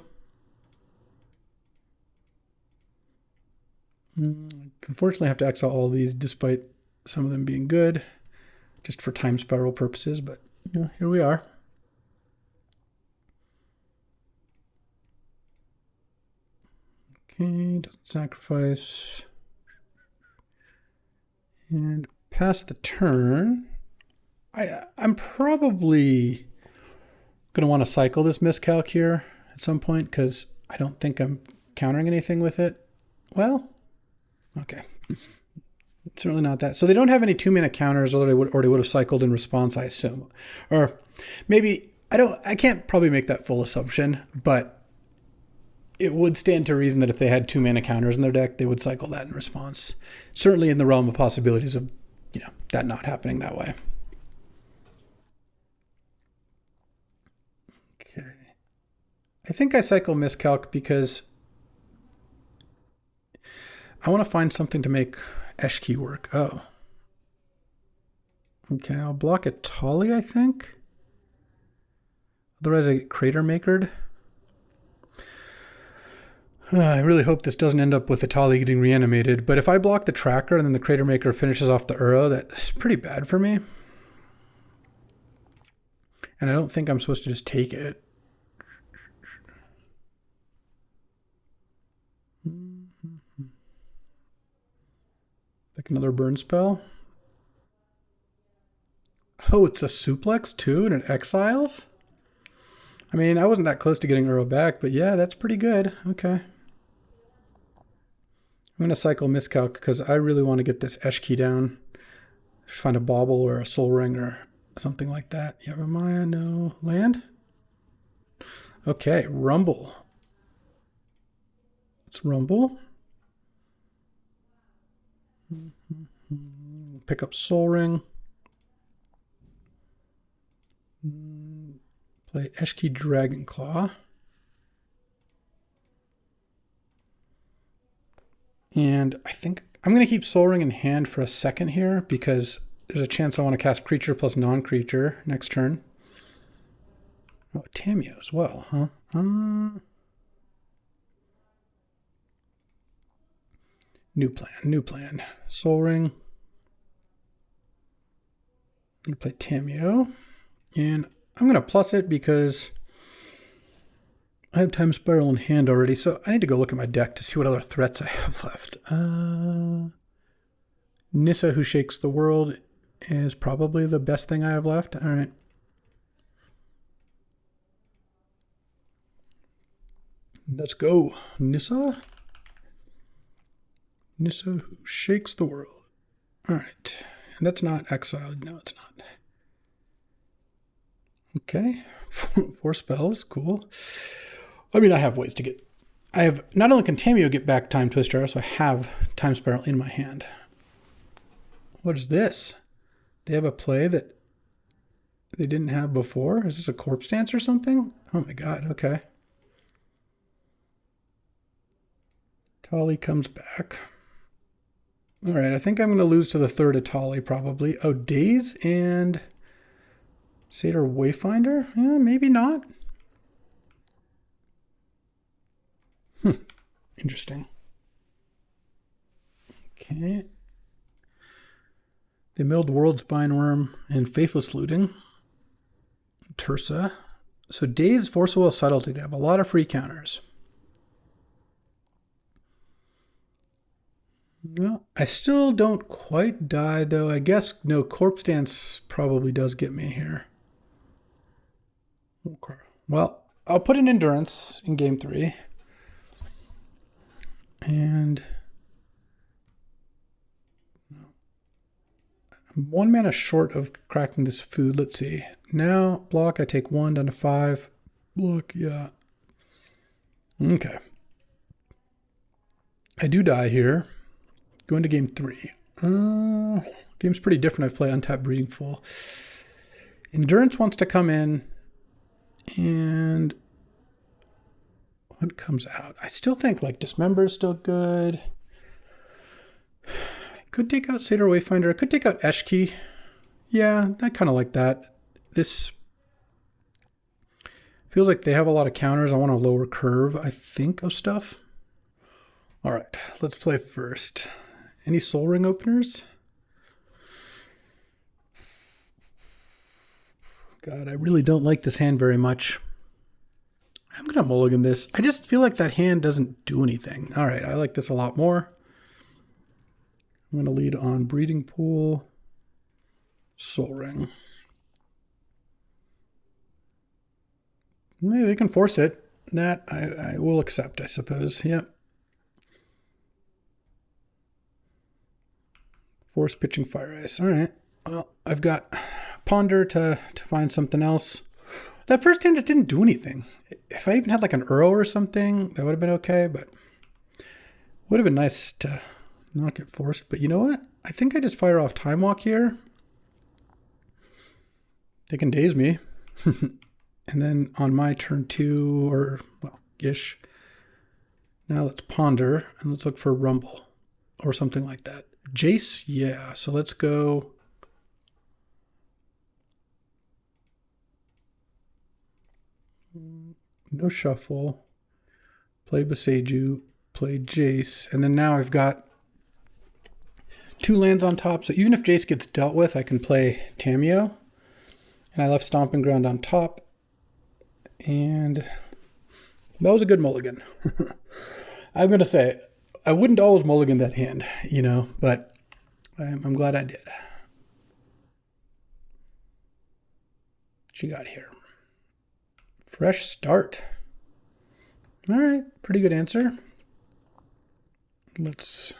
Unfortunately, I have to exile all these despite some of them being good, just for time spiral purposes, but here we are. Okay, doesn't sacrifice. And pass the turn. I'm probably going to want to cycle this miscalc here at some point because I don't think I'm countering anything with it. Well, okay. Certainly not that. So they don't have any 2-mana counters, or they would have cycled in response, I assume. Or maybe, I can't probably make that full assumption, but it would stand to reason that if they had 2-mana counters in their deck, they would cycle that in response. Certainly in the realm of possibilities of, that not happening that way. Okay. I think I cycle miscalc because I want to find something to make Eshki work. Oh. Okay, I'll block a Tali, I think. Otherwise I get Crater Makered. I really hope this doesn't end up with the Tali getting reanimated, but if I block the tracker and then the Crater Maker finishes off the Uro, that's pretty bad for me. And I don't think I'm supposed to just take it. Like another burn spell. Oh, it's a suplex too, and it exiles? I mean, I wasn't that close to getting Uro back, but yeah, that's pretty good. Okay. I'm going to cycle miscalc because I really want to get this Eshki down. Find a bauble or a soul ring or something like that. You have a Maya? No. Land? Okay, rumble. Let's rumble. Pick up soul ring. Play Eshki Dragonclaw. And I think I'm going to keep Soul Ring in hand for a second here because there's a chance I want to cast creature plus non-creature next turn. Oh, Tamio as well, huh? New plan. Soul Ring. I'm going to play Tamio. And I'm going to plus it because I have Time Spiral in hand already, so I need to go look at my deck to see what other threats I have left. Nissa, Who Shakes the World, is probably the best thing I have left. All right. Let's go. Nissa? Nissa, Who Shakes the World. All right. And that's not exiled. No, it's not. Okay. 4 spells. Cool. I mean, I have ways to get... I have... Not only can Tamio get back Time Twister, I also have Time Spiral in my hand. What is this? They have a play that they didn't have before? Is this a Corpse Dance or something? Oh my god, okay. Tali comes back. All right, I think I'm going to lose to the third Atali probably. Oh, Daze and Satyr Wayfinder? Yeah, maybe not. Interesting. Okay. They milled World's Spineworm and Faithless Looting. Tursa. So Daze, Force of Will, Subtlety. They have a lot of free counters. Well, I still don't quite die, though. I guess no, Corpse Dance probably does get me here. Okay. Well, I'll put an Endurance in game 3. And I'm 1 mana short of cracking this food. Let's see. Now, block, I take 1 down to 5. Block, yeah. Okay. I do die here. Go into game 3. Game's pretty different. I play Untapped Breeding Pool. Endurance wants to come in. And what comes out? I still think like Dismember is still good. I could take out Satyr Wayfinder. I could take out Eshki. Yeah, I kind of like that. This feels like they have a lot of counters. I want a lower curve, I think, of stuff. All right, let's play first. Any Soul Ring openers? God, I really don't like this hand very much. I'm going to mulligan this. I just feel like that hand doesn't do anything. All right, I like this a lot more. I'm going to lead on Breeding Pool, Soul Ring. Maybe they can force it. That I will accept, I suppose. Yep. Force Pitching Fire Ice. All right. Well, I've got Ponder to find something else. That first hand just didn't do anything. If I even had like an Uro or something, that would have been okay, but would have been nice to not get forced. But you know what? I think I just fire off Time Walk here. They can daze me. And then on my turn 2, or, well, ish. Now let's Ponder, and let's look for Rumble, or something like that. Jace, yeah. So let's go. No shuffle. Play Boseiju. Play Jace. And then now I've got 2 lands on top. So even if Jace gets dealt with, I can play Tamiyo. And I left Stomping Ground on top. And that was a good mulligan. I'm going to say, I wouldn't always mulligan that hand, you know, but I'm glad I did. She got here. Fresh start. All right, pretty good answer. Let's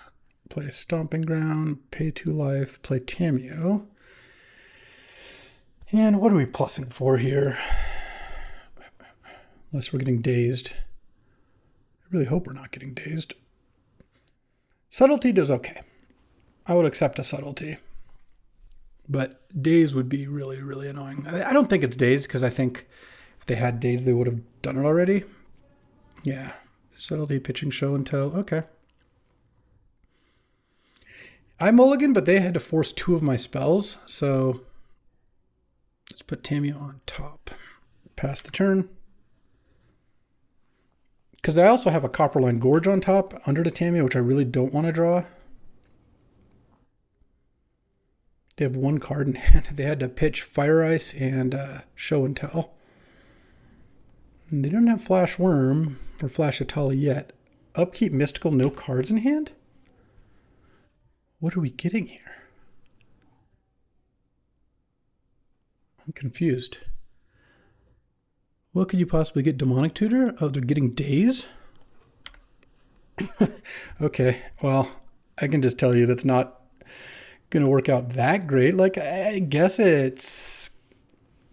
play Stomping Ground, pay 2 life, play Tamiyo. And what are we plussing for here? Unless we're getting dazed. I really hope we're not getting dazed. Subtlety does okay. I would accept a subtlety. But daze would be really, really annoying. I don't think it's daze, because I think if they had daze, they would have done it already. Yeah. Subtlety, pitching, show and tell. Okay. I mulligan, but they had to force 2 of my spells. So let's put Tamiyo on top. Pass the turn. Because I also have a Copperline Gorge on top under the Tamiyo, which I really don't want to draw. They have 1 card in hand. They had to pitch Fire Ice and Show and Tell. And they don't have Flash Worm or Flash Atali yet. Upkeep Mystical, no cards in hand? What are we getting here? I'm confused. What could you possibly get? Demonic Tutor? Oh, they're getting Daze? Okay, well, I can just tell you that's not going to work out that great. Like, I guess it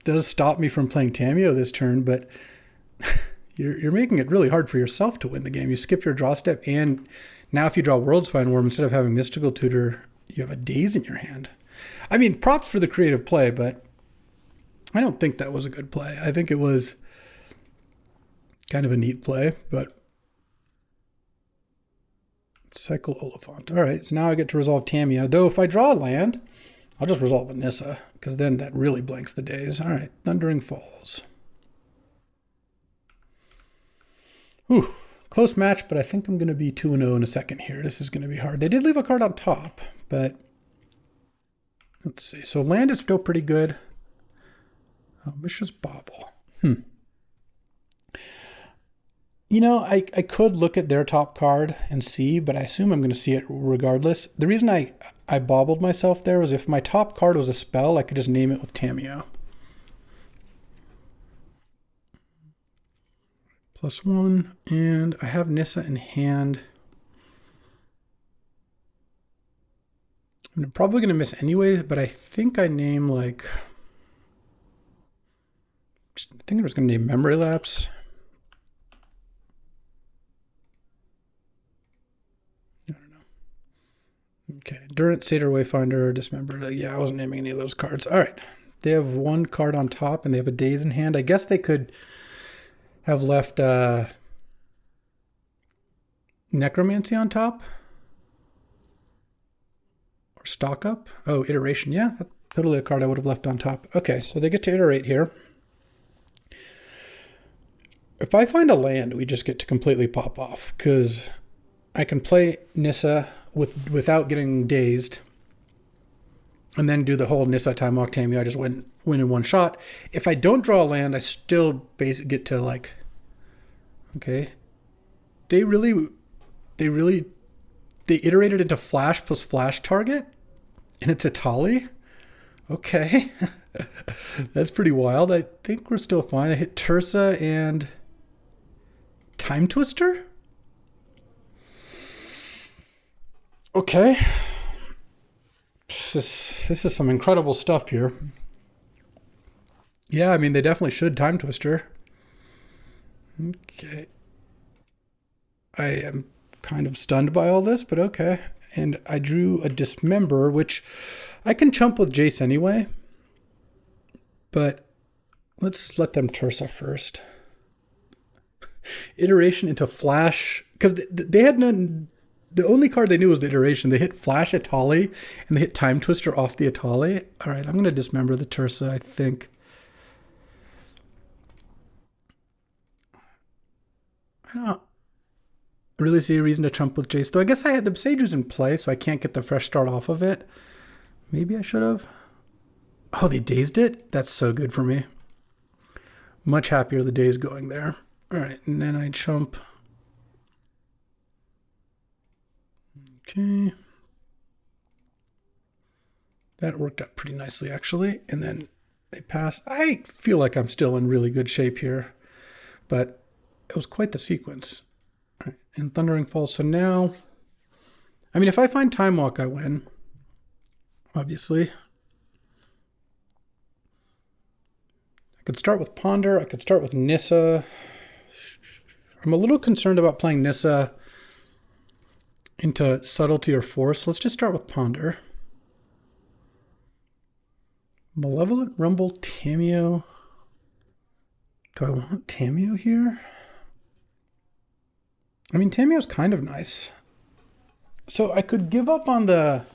does stop me from playing Tamiyo this turn, but you're making it really hard for yourself to win the game. You skip your draw step, and now if you draw World Spine Worm, instead of having Mystical Tutor, you have a Daze in your hand. I mean, props for the creative play, but I don't think that was a good play. I think it was kind of a neat play, but Cycle Oliphant. All right, so now I get to resolve Tamiyo. Though if I draw a land, I'll just resolve Anissa, because then that really blanks the days. All right, Thundering Falls. Whew, close match, but I think I'm going to be 2-0 in a second here. This is going to be hard. They did leave a card on top, but let's see. So land is still pretty good. Mishra's Bauble. You know, I could look at their top card and see, but I assume I'm going to see it regardless. The reason I bobbled myself there was if my top card was a spell, I could just name it with Tamiyo. +1, and I have Nissa in hand. I'm probably going to miss anyway, but I think I name like... I think I was going to name Memory Lapse. I don't know. Okay, Durant, Satyr, Wayfinder, Dismember. Yeah, I wasn't naming any of those cards. All right. They have one card on top and they have a Daze in hand. I guess they could have left Necromancy on top. Or Stock Up. Oh, Iteration. Yeah, that's totally a card I would have left on top. Okay, so they get to iterate here. If I find a land, we just get to completely pop off because I can play Nissa without getting dazed and then do the whole Nissa Time Walk Tameo. I just win in one shot. If I don't draw a land, I still get to like, okay, they iterated into Flash plus Flash target and it's a Tali. Okay. That's pretty wild. I think we're still fine. I hit Tursa and Time Twister? Okay. This is some incredible stuff here. Yeah, I mean, they definitely should Time Twister. Okay. I am kind of stunned by all this, but okay. And I drew a Dismember, which I can chump with Jace anyway. But let's let them Tursa first. Iteration into Flash, because they had none. The only card they knew was the Iteration. They hit Flash Atali and they hit Time Twister off the Atali. All right, I'm going to Dismember the Tursa, I think. I don't really see a reason to chump with Jace, though. I guess I had the Sage's in play, so I can't get the fresh start off of it. Maybe I should have. Oh, they dazed it? That's so good for me. Much happier the days going there. All right, and then I chump. Okay. That worked out pretty nicely, actually. And then they pass. I feel like I'm still in really good shape here, but it was quite the sequence. All right, and Thundering Falls. So now, I mean, if I find Time Walk, I win, obviously. I could start with Ponder. I could start with Nissa. I'm a little concerned about playing Nissa into Subtlety or Force. Let's just start with Ponder. Malevolent Rumble, Tameo. Do I want Tameo here? I mean, Tameo's kind of nice. So I could give up on the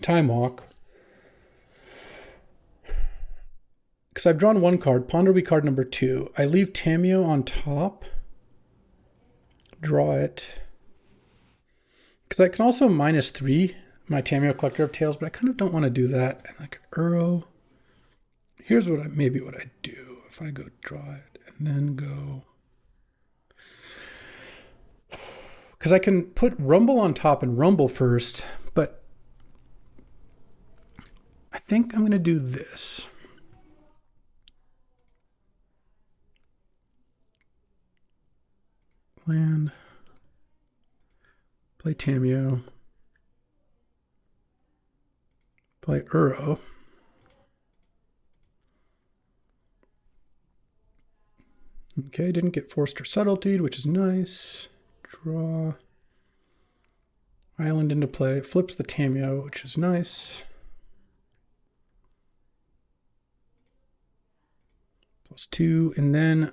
Time Walk. Because I've drawn one card. Ponder will be card number 2. I leave Tameo on top. Draw it. Because I can also -3 my Tameo Collector of Tales, but I kind of don't want to do that. And like Uro. Here's what maybe what I do. If I go draw it and then go. Because I can put Rumble on top and Rumble first, but I think I'm going to do this. Land. Play Tameo. Play Uro. Okay, didn't get Forced or Subtlety, which is nice. Draw. Island into play. Flips the Tameo, which is nice. +2, and then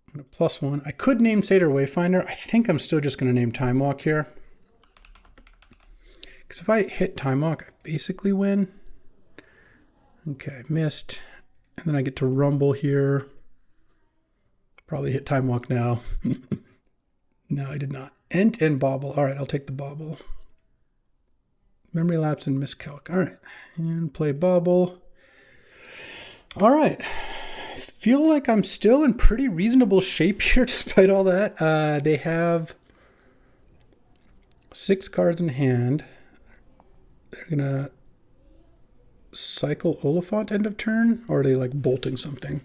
I'm going to +1. I could name Satyr Wayfinder. I think I'm still just going to name Time Walk here. Because if I hit Time Walk, I basically win. Okay, missed. And then I get to Rumble here. Probably hit Time Walk now. No, I did not. Ent and Bobble. All right, I'll take the Bobble. Memory Lapse and Miscalc. All right, and play Bobble. All right. I feel like I'm still in pretty reasonable shape here despite all that. They have 6 cards in hand. They're going to cycle Oliphant end of turn, or are they like bolting something?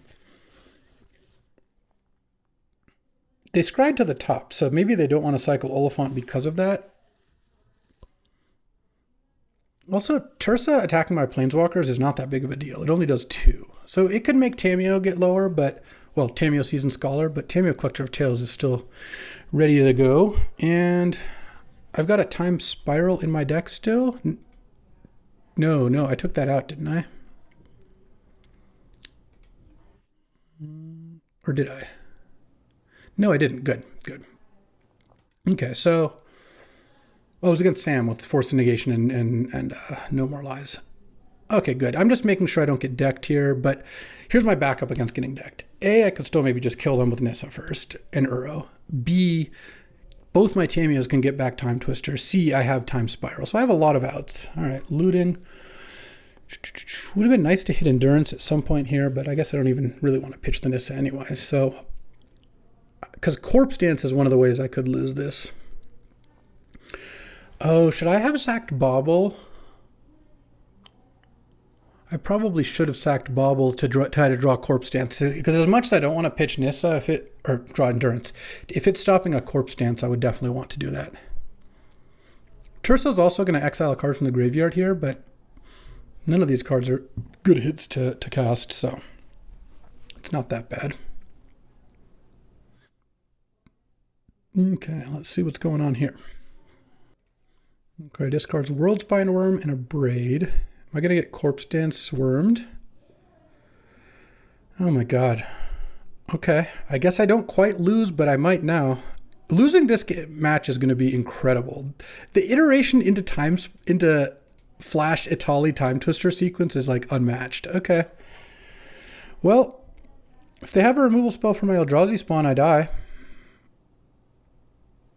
They scryed to the top, so maybe they don't want to cycle Oliphant because of that. Also, Tursa attacking my planeswalkers is not that big of a deal. It only does 2. So it could make Tameo get lower, but, well, Tameo Seasoned Scholar, but Tameo Collector of Tales is still ready to go. And I've got a Time Spiral in my deck still. No, I took that out, didn't I? Or did I? No, I didn't. Good. Okay, so I was against Sam with Force of Negation and No More Lies. Okay, good. I'm just making sure I don't get decked here, but here's my backup against getting decked. A, I could still maybe just kill them with Nissa first and Uro. B, both my Tameos can get back Time Twister. C, I have Time Spiral. So I have a lot of outs. All right, looting. Would have been nice to hit Endurance at some point here, but I guess I don't even really want to pitch the Nissa anyway. So, because Corpse Dance is one of the ways I could lose this. Oh, should I have sacked Bauble? I probably should have sacked Bauble to try to draw Corpse Dance, because as much as I don't want to pitch Nissa or draw Endurance, if it's stopping a Corpse Dance, I would definitely want to do that. Tursa's also going to exile a card from the graveyard here, but none of these cards are good hits to cast, so it's not that bad. Okay, let's see what's going on here. Okay, discards Worldspine Worm and a Braid. Am I going to get Corpse Dance wormed? Oh my god. Okay, I guess I don't quite lose, but I might now. Losing this match is going to be incredible. The iteration into Flash Itali Time Twister sequence is like unmatched. Okay. Well, if they have a removal spell for my Eldrazi spawn, I die.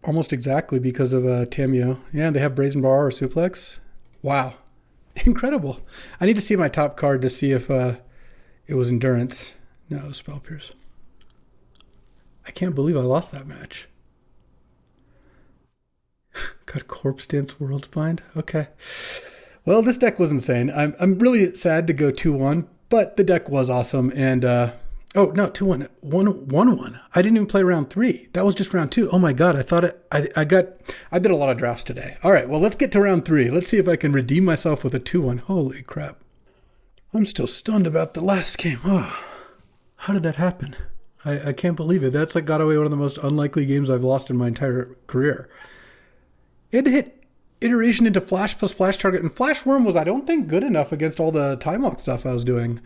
Almost exactly because of Tameo. Yeah, they have Brazen Bar or Suplex. Wow. Incredible. I need to see my top card to see if it was Endurance. No, Spell Pierce. I can't believe I lost that match. Got Corpse Dance Worldspine. Okay. Well, this deck was insane. I'm really sad to go 2-1, but the deck was awesome. And, oh, no, 2-1. 1-1. I didn't even play round 3. That was just round 2. Oh, my God. I thought I did a lot of drafts today. All right, well, let's get to round 3. Let's see if I can redeem myself with a 2-1. Holy crap. I'm still stunned about the last game. Oh, how did that happen? I can't believe it. That's like got away one of the most unlikely games I've lost in my entire career. It hit iteration into Flash plus Flash target, and Flash Worm was, I don't think, good enough against all the time lock stuff I was doing.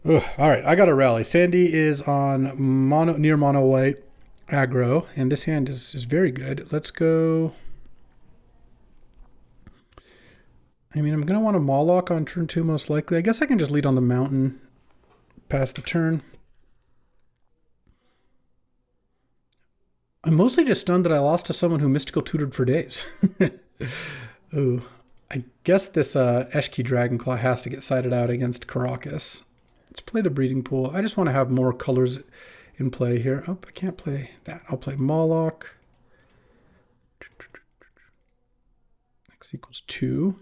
Ugh. All right, I got a rally. Sandy is on near mono white aggro, and this hand is very good. Let's go. I mean, I'm going to want a Mawlock on turn 2 most likely. I guess I can just lead on the mountain past the turn. I'm mostly just stunned that I lost to someone who mystical tutored for days. Ooh, I guess this Eshki Dragonclaw has to get sided out against Caracas. Let's play the Breeding Pool. I just want to have more colors in play here. Oh, I can't play that. I'll play Mawlock. X equals 2.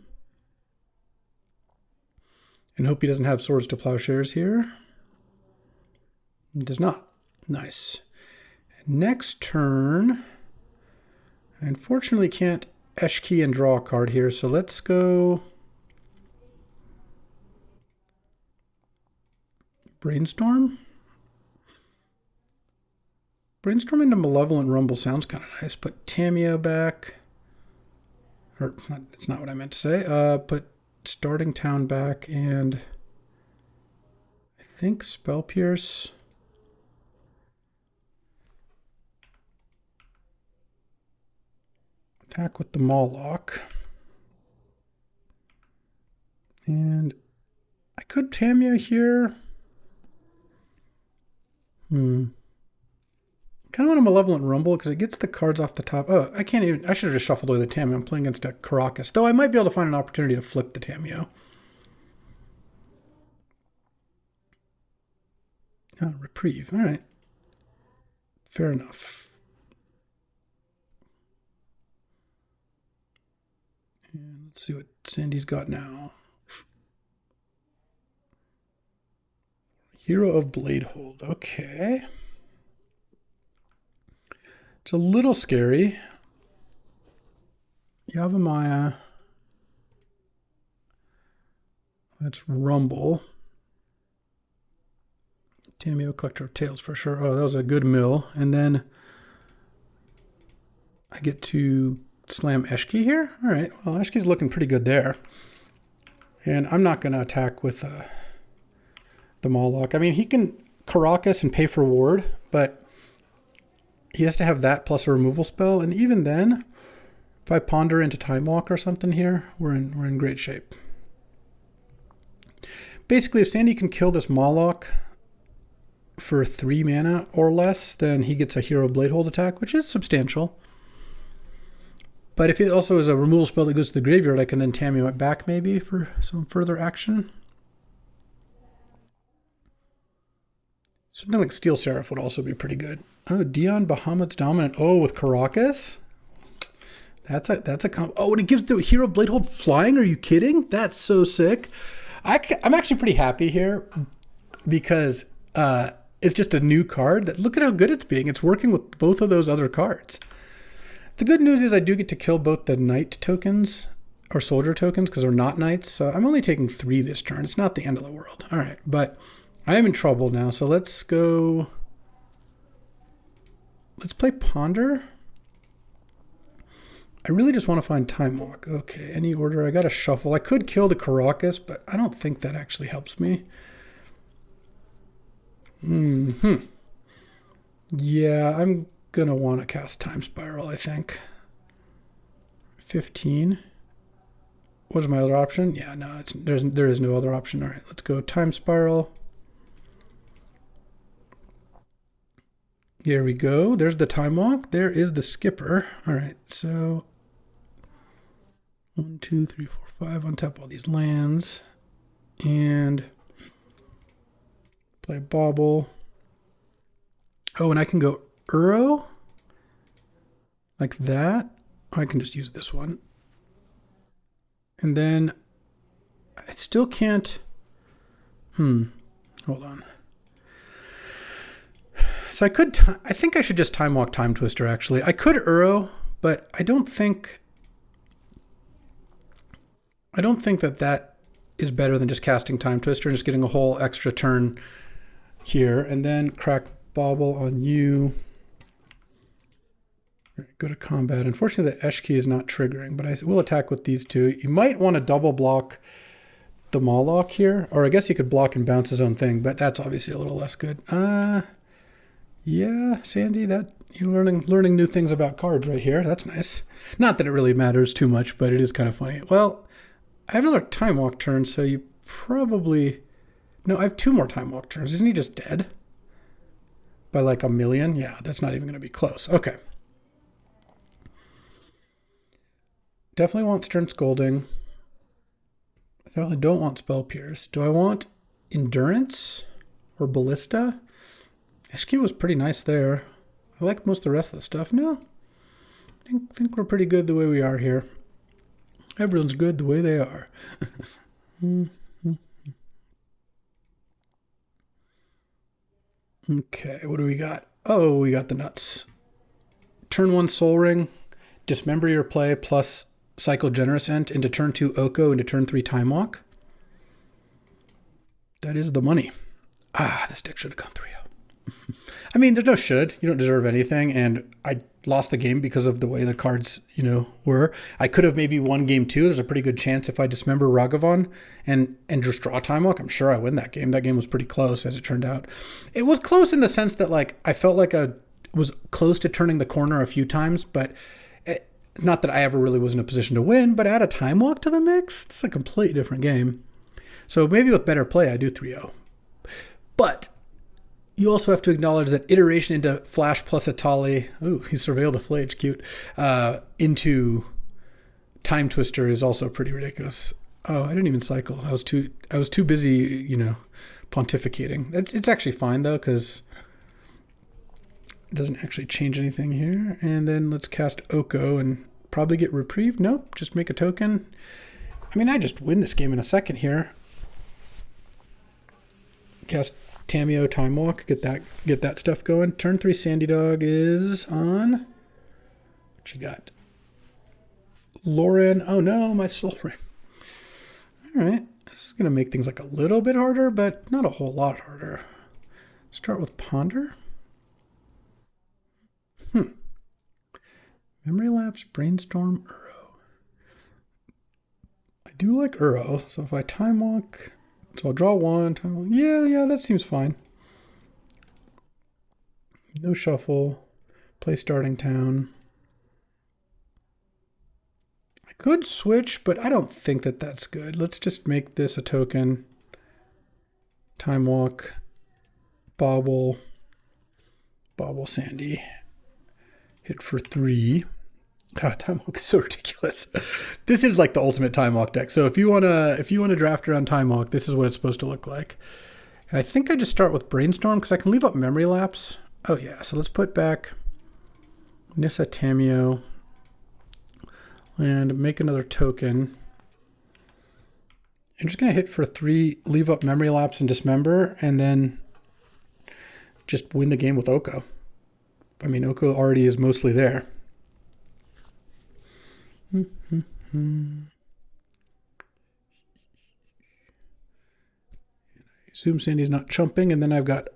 And hope he doesn't have Swords to Plowshares here. He does not. Nice. Next turn, I unfortunately can't Eshki and draw a card here, so let's go Brainstorm. Brainstorm into Malevolent Rumble sounds kind of nice. Put Tameo back. Or, it's not what I meant to say. Put Starting Town back, and I think Spell Pierce. Attack with the Mawlock. And I could Tameo here. Kind of want a Malevolent Rumble because it gets the cards off the top. Oh, I can't even. I should have just shuffled away the Tameo. I'm playing against a Caracas. Though I might be able to find an opportunity to flip the Tameo. Oh, Reprieve. All right. Fair enough. And let's see what Sandy's got now. Hero of Bladehold. Okay. It's a little scary. Yavimaya. Let's rumble. Tameo, Collector of Tails for sure. Oh, that was a good mill. And then I get to slam Eshki here. All right, well, Eshki's looking pretty good there. And I'm not going to attack with the Moloch. I mean, he can Caracas and pay for ward, but he has to have that plus a removal spell. And even then, if I ponder into Time Walk or something here, we're in great shape. Basically, if Sandy can kill this Moloch for 3 mana or less, then he gets a Hero Bladehold attack, which is substantial. But if it also is a removal spell that goes to the graveyard, I can then Tameo it back maybe for some further action. Something like Steel Seraph would also be pretty good. Oh, Dion Bahamut's Dominant. Oh, with Caracas? That's a comp. Oh, and it gives the Hero Bladehold flying? Are you kidding? That's so sick. I'm actually pretty happy here because it's just a new card. That look at how good it's being. It's working with both of those other cards. The good news is I do get to kill both the Knight tokens or Soldier tokens because they're not Knights. So I'm only taking 3 this turn. It's not the end of the world. All right, but I am in trouble now. So let's go. Let's play Ponder. I really just want to find Time Walk. Okay, any order. I got to shuffle. I could kill the Caracas, but I don't think that actually helps me. Yeah, I'm going to want to cast Time Spiral, I think. 15. What is my other option? Yeah, no, there is no other option. All right, let's go Time Spiral. Here we go. There's the Time Walk. There is the Skipper. All right, so 1, 2, 3, 4, 5. Untap all these lands. And play Bauble. Oh, and I can go Uro. Like that. Or I can just use this one. And then I still can't. Hold on. So I could, I think I should just Time Walk Time Twister actually. I could Uro, but I don't think that is better than just casting Time Twister and just getting a whole extra turn here. And then crack Bauble on you. Go to combat. Unfortunately, the Eshki is not triggering, but I will attack with these two. You might want to double block the Moloch here, or I guess you could block and bounce his own thing, but that's obviously a little less good. Yeah, Sandy, that you're learning new things about cards right here. That's nice. Not that it really matters too much, but it is kind of funny. Well, I have another Time Walk turn, so you probably... No, I have 2 more Time Walk turns. Isn't he just dead? By like a million? Yeah, that's not even going to be close. Okay. Definitely want Stern Scolding. I definitely don't want Spell Pierce. Do I want Endurance or Ballista? Eshki was pretty nice there. I like most of the rest of the stuff. No, I think we're pretty good the way we are here. Everyone's good the way they are. Okay, what do we got? Oh, we got the nuts. Turn 1 Soul Ring, dismember your play plus cycle Generous Ent into turn 2 Oko into turn 3 Time Walk. That is the money. This deck should have gone 3-0. I mean, there's no should. You don't deserve anything, and I lost the game because of the way the cards, were. I could have maybe won game 2. There's a pretty good chance if I dismember Ragavan and just draw Time Walk, I'm sure I win that game. That game was pretty close, as it turned out. It was close in the sense that, like, I felt like I was close to turning the corner a few times, but not that I ever really was in a position to win, but add a Time Walk to the mix, it's a completely different game. So maybe with better play, I do 3-0. But you also have to acknowledge that iteration into Flash plus Atali, he surveilled a Flage, cute, into Time Twister is also pretty ridiculous. Oh, I didn't even cycle. I was too busy, pontificating. It's actually fine though, because it doesn't actually change anything here. And then let's cast Oko and probably get Reprieve. Nope, just make a token. I mean, I just win this game in a second here. Cast Tameo, Time Walk, get that stuff going. Turn 3 Sandy Dog is on. What you got? Lauren. Oh no, my Soul Ring. All right. This is going to make things like a little bit harder, but not a whole lot harder. Start with Ponder. Memory Lapse, Brainstorm, Uro. I do like Uro, so if I Time Walk, so I'll draw one, Time Walk. Yeah, that seems fine. No shuffle, play starting town. I could switch, but I don't think that that's good. Let's just make this a token. Time Walk, Bobble, Sandy. Hit for 3. God, Time Walk is so ridiculous. This is like the ultimate Time Walk deck. So if you wanna draft around Time Walk, this is what it's supposed to look like. And I think I just start with Brainstorm because I can leave up Memory Lapse. Oh yeah, so let's put back Nissa Tameo and make another token. I'm just gonna hit for 3, leave up Memory Lapse and Dismember, and then just win the game with Oko. I mean, Oko already is mostly there. I assume Sandy's not chumping, and then I've got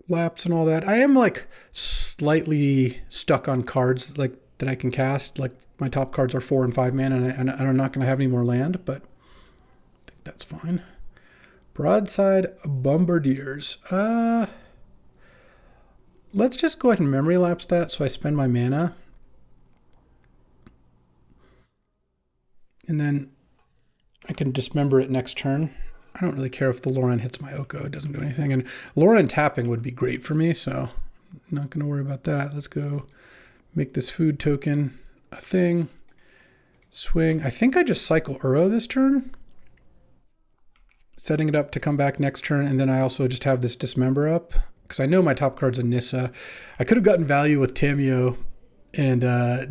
Lapse and all that. I am like slightly stuck on cards like that I can cast. Like my top cards are 4 and 5 mana, and I'm not going to have any more land, but I think that's fine. Broadside Bombardiers. Let's just go ahead and Memory Lapse that so I spend my mana. And then I can Dismember it next turn. I don't really care if the Loran hits my Oko. It doesn't do anything. And Loran tapping would be great for me, so I'm not going to worry about that. Let's go make this food token a thing. Swing. I think I just cycle Uro this turn. Setting it up to come back next turn, and then I also just have this Dismember up. Because I know my top card's a Nissa. I could have gotten value with Tameo and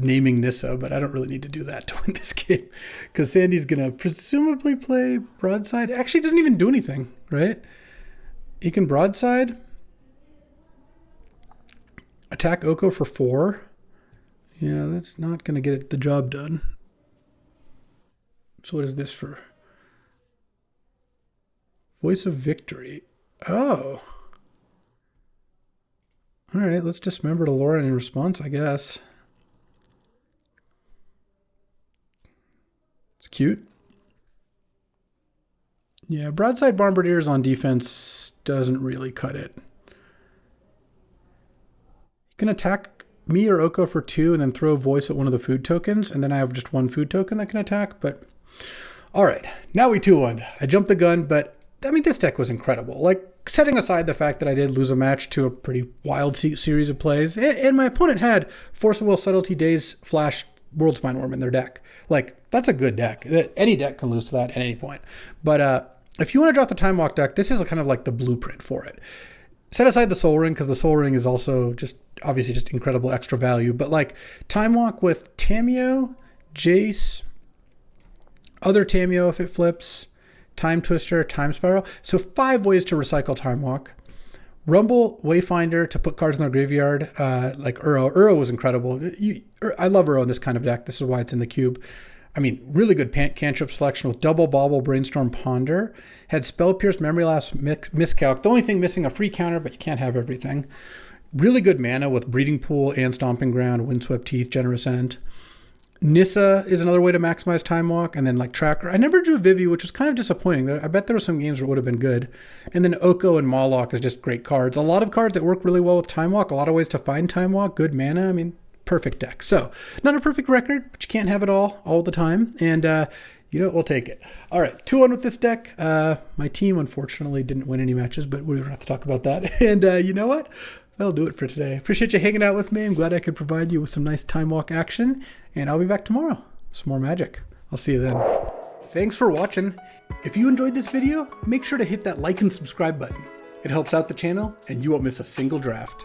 naming Nissa, but I don't really need to do that to win this game. Because Sandy's going to presumably play Broadside. Actually, it doesn't even do anything, right? He can Broadside. Attack Oko for 4. Yeah, that's not going to get the job done. So what is this for? Voice of Victory. Oh. All right, let's Dismember to Loran in response, I guess. It's cute. Yeah, Broadside Bombardiers on defense doesn't really cut it. You can attack me or Oko for 2 and then throw Voice at one of the food tokens, and then I have just 1 food token that can attack, but... All right, now we 2-1'd. I jumped the gun, but, I mean, this deck was incredible. Like, setting aside the fact that I did lose a match to a pretty wild series of plays, and my opponent had Force of Will, Subtlety, Daze, Flash, World Spine Worm in their deck. Like, that's a good deck. Any deck can lose to that at any point. But if you want to draft the Time Walk deck, this is kind of like the blueprint for it. Set aside the Soul Ring, because the Soul Ring is also just, obviously just incredible extra value. But like, Time Walk with Tameo, Jace, other Tameo if it flips, Time Twister, Time Spiral. So 5 ways to recycle Time Walk. Rumble, Wayfinder to put cards in their graveyard, like Uro. Uro was incredible. I love Uro in this kind of deck. This is why it's in the cube. I mean, really good cantrip selection with Double Bobble, Brainstorm, Ponder. Had Spell Pierce, Memory Lapse, Miscalc. The only thing missing, a free counter, but you can't have everything. Really good mana with Breeding Pool and Stomping Ground, Windswept Teeth, Generous End. Nissa is another way to maximize Time Walk, and then like Tracker. I never drew Vivi, which was kind of disappointing. I bet there were some games where it would have been good. And then Oko and Mawlock is just great cards. A lot of cards that work really well with Time Walk, a lot of ways to find Time Walk, good mana. I mean, perfect deck. So, not a perfect record, but you can't have it all the time. And, you know, we'll take it. All right, 2-1 with this deck. My team, unfortunately, didn't win any matches, but we don't have to talk about that. And you know what? That'll do it for today. Appreciate you hanging out with me. I'm glad I could provide you with some nice Time Walk action. And I'll be back tomorrow. Some more magic. I'll see you then. Thanks for watching. If you enjoyed this video, make sure to hit that like and subscribe button. It helps out the channel, and you won't miss a single draft.